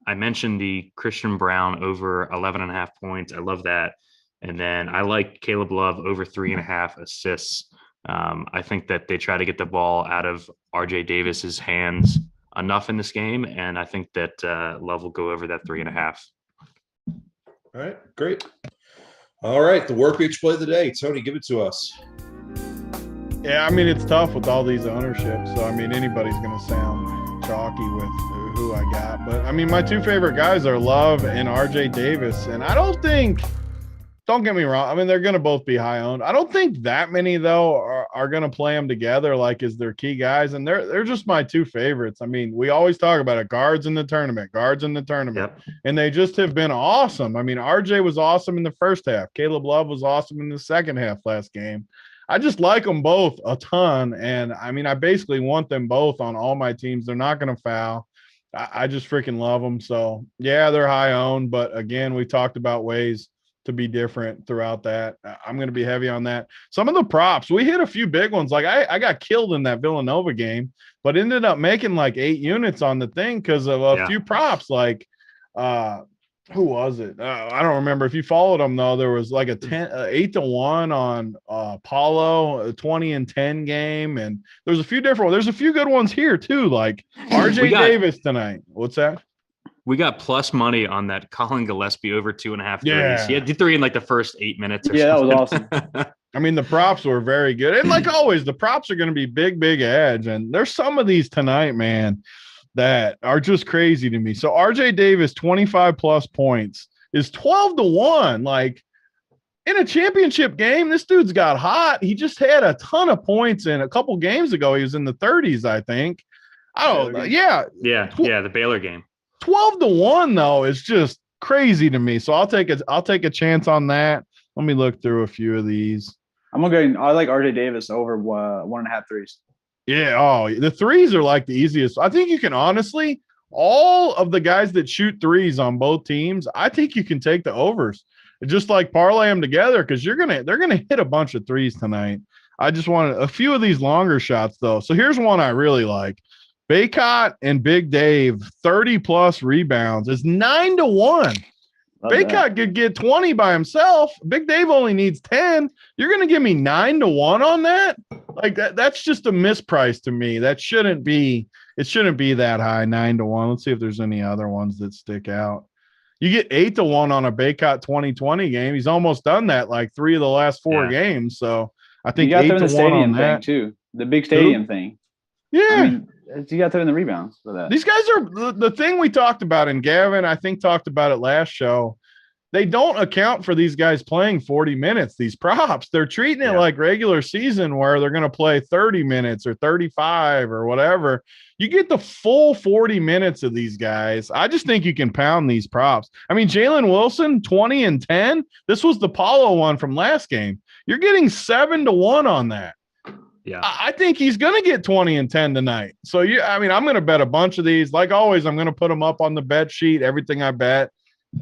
I mentioned the Christian Brown over 11.5 points. I love that. And then I like Caleb Love over 3.5 assists. I think that they try to get the ball out of RJ Davis's hands enough in this game. And I think that Love will go over that 3.5. All right, great. All right, the workbench play of the day. Tony, give it to us. Yeah, I mean, it's tough with all these ownerships. So, I mean, anybody's going to sound chalky with who I got. But, I mean, my 2 favorite guys are Love and RJ Davis. And I don't get me wrong, I mean, they're going to both be high owned. I don't think that many, though, are going to play them together like as their key guys. And they're just my 2 favorites. I mean, we always talk about it, guards in the tournament. Yep. And they just have been awesome. I mean, RJ was awesome in the first half. Caleb Love was awesome in the second half last game. I just like them both a ton. And I mean, I basically want them both on all my teams. They're not going to foul. I just freaking love them. So yeah, they're high owned, but again, we talked about ways to be different throughout that. I'm going to be heavy on that. Some of the props, we hit a few big ones. Like I got killed in that Villanova game, but ended up making like 8 units on the thing because of a few props. Like, who was it? I don't remember. If you followed them though, there was like a 8-1 on Paulo, a 20-10 game, and there's a few different. There's a few good ones here too, like RJ Davis tonight. What's that? We got plus money on that Colin Gillespie over 2.5 threes. Yeah. He had 3 in like the first 8 minutes. Or Yeah, something. that was awesome. I mean, the props were very good. And like always, the props are going to be big edge. And there's some of these tonight, man, that are just crazy to me. So RJ Davis, 25 plus points, is 12-1. Like in a championship game, this dude's got hot. He just had a ton of points in a couple games ago. He was in the 30s, I think. Oh, yeah. Yeah, the Baylor game. 12-1 though is just crazy to me. So I'll take a chance on that. Let me look through a few of these. I'm gonna go. I like RJ Davis over 1.5 threes. Yeah. Oh, the threes are like the easiest. I think you can honestly, all of the guys that shoot threes on both teams, I think you can take the overs. Just like parlay them together because they're gonna hit a bunch of threes tonight. I just wanted a few of these longer shots though. So here's one I really like. Baycott and Big Dave, 30 plus rebounds is 9-1. Baycott could get 20 by himself. Big Dave only needs 10. You're going to give me 9-1 on that? Like that's just a misprice to me. It shouldn't be that high, 9-1. Let's see if there's any other ones that stick out. You get 8-1 on a Baycott 2020 game. He's almost done that like 3 of the last 4 games. So I think you got 8-1 the stadium on that thing too. The big stadium thing. Yeah. I mean, you got them in the rebounds for that. These guys are the thing we talked about, and Gavin, I think, talked about it last show. They don't account for these guys playing 40 minutes, these props. They're treating it like regular season where they're going to play 30 minutes or 35 or whatever. You get the full 40 minutes of these guys. I just think you can pound these props. I mean, Jalen Wilson, 20 and 10. This was the Paulo one from last game. You're getting 7-1 on that. Yeah, I think he's going to get 20 and 10 tonight. So, I'm going to bet a bunch of these. Like always, I'm going to put them up on the bet sheet, everything I bet,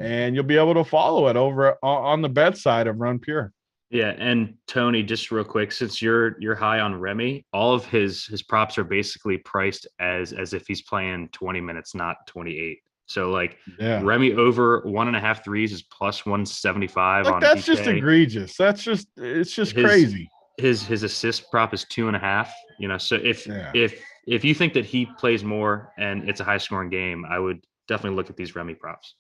and you'll be able to follow it over on the bet side of Run Pure. Yeah, and Tony, just real quick, since you're high on Remy, all of his props are basically priced as if he's playing 20 minutes, not 28. So like Remy over 1.5 threes is plus 175 like on that's DK. Just egregious. It's just crazy. His assist prop is 2.5. So if you think that he plays more and it's a high scoring game, I would definitely look at these Remy props.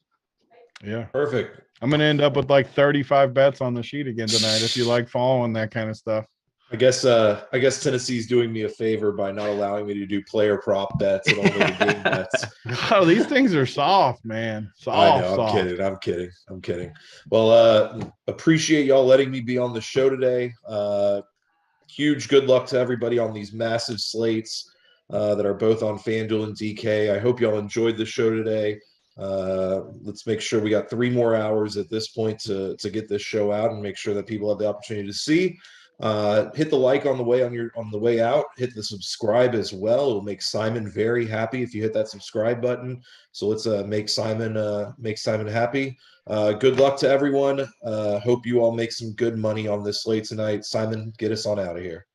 Yeah, perfect. I'm gonna end up with like 35 bets on the sheet again tonight. If you like following that kind of stuff, I guess Tennessee's doing me a favor by not allowing me to do player prop bets and only the game bets. Oh, these things are soft, man. I know. I'm kidding. Well, appreciate y'all letting me be on the show today. Huge good luck to everybody on these massive slates that are both on FanDuel and DK. I hope y'all enjoyed the show today. Let's make sure we got 3 more hours at this point to get this show out and make sure that people have the opportunity to see. Hit the like on the way out. Hit the subscribe as well. It'll make Simon very happy if you hit that subscribe button. So let's make Simon happy. Good luck to everyone. Hope you all make some good money on this slate tonight. Simon, get us on out of here.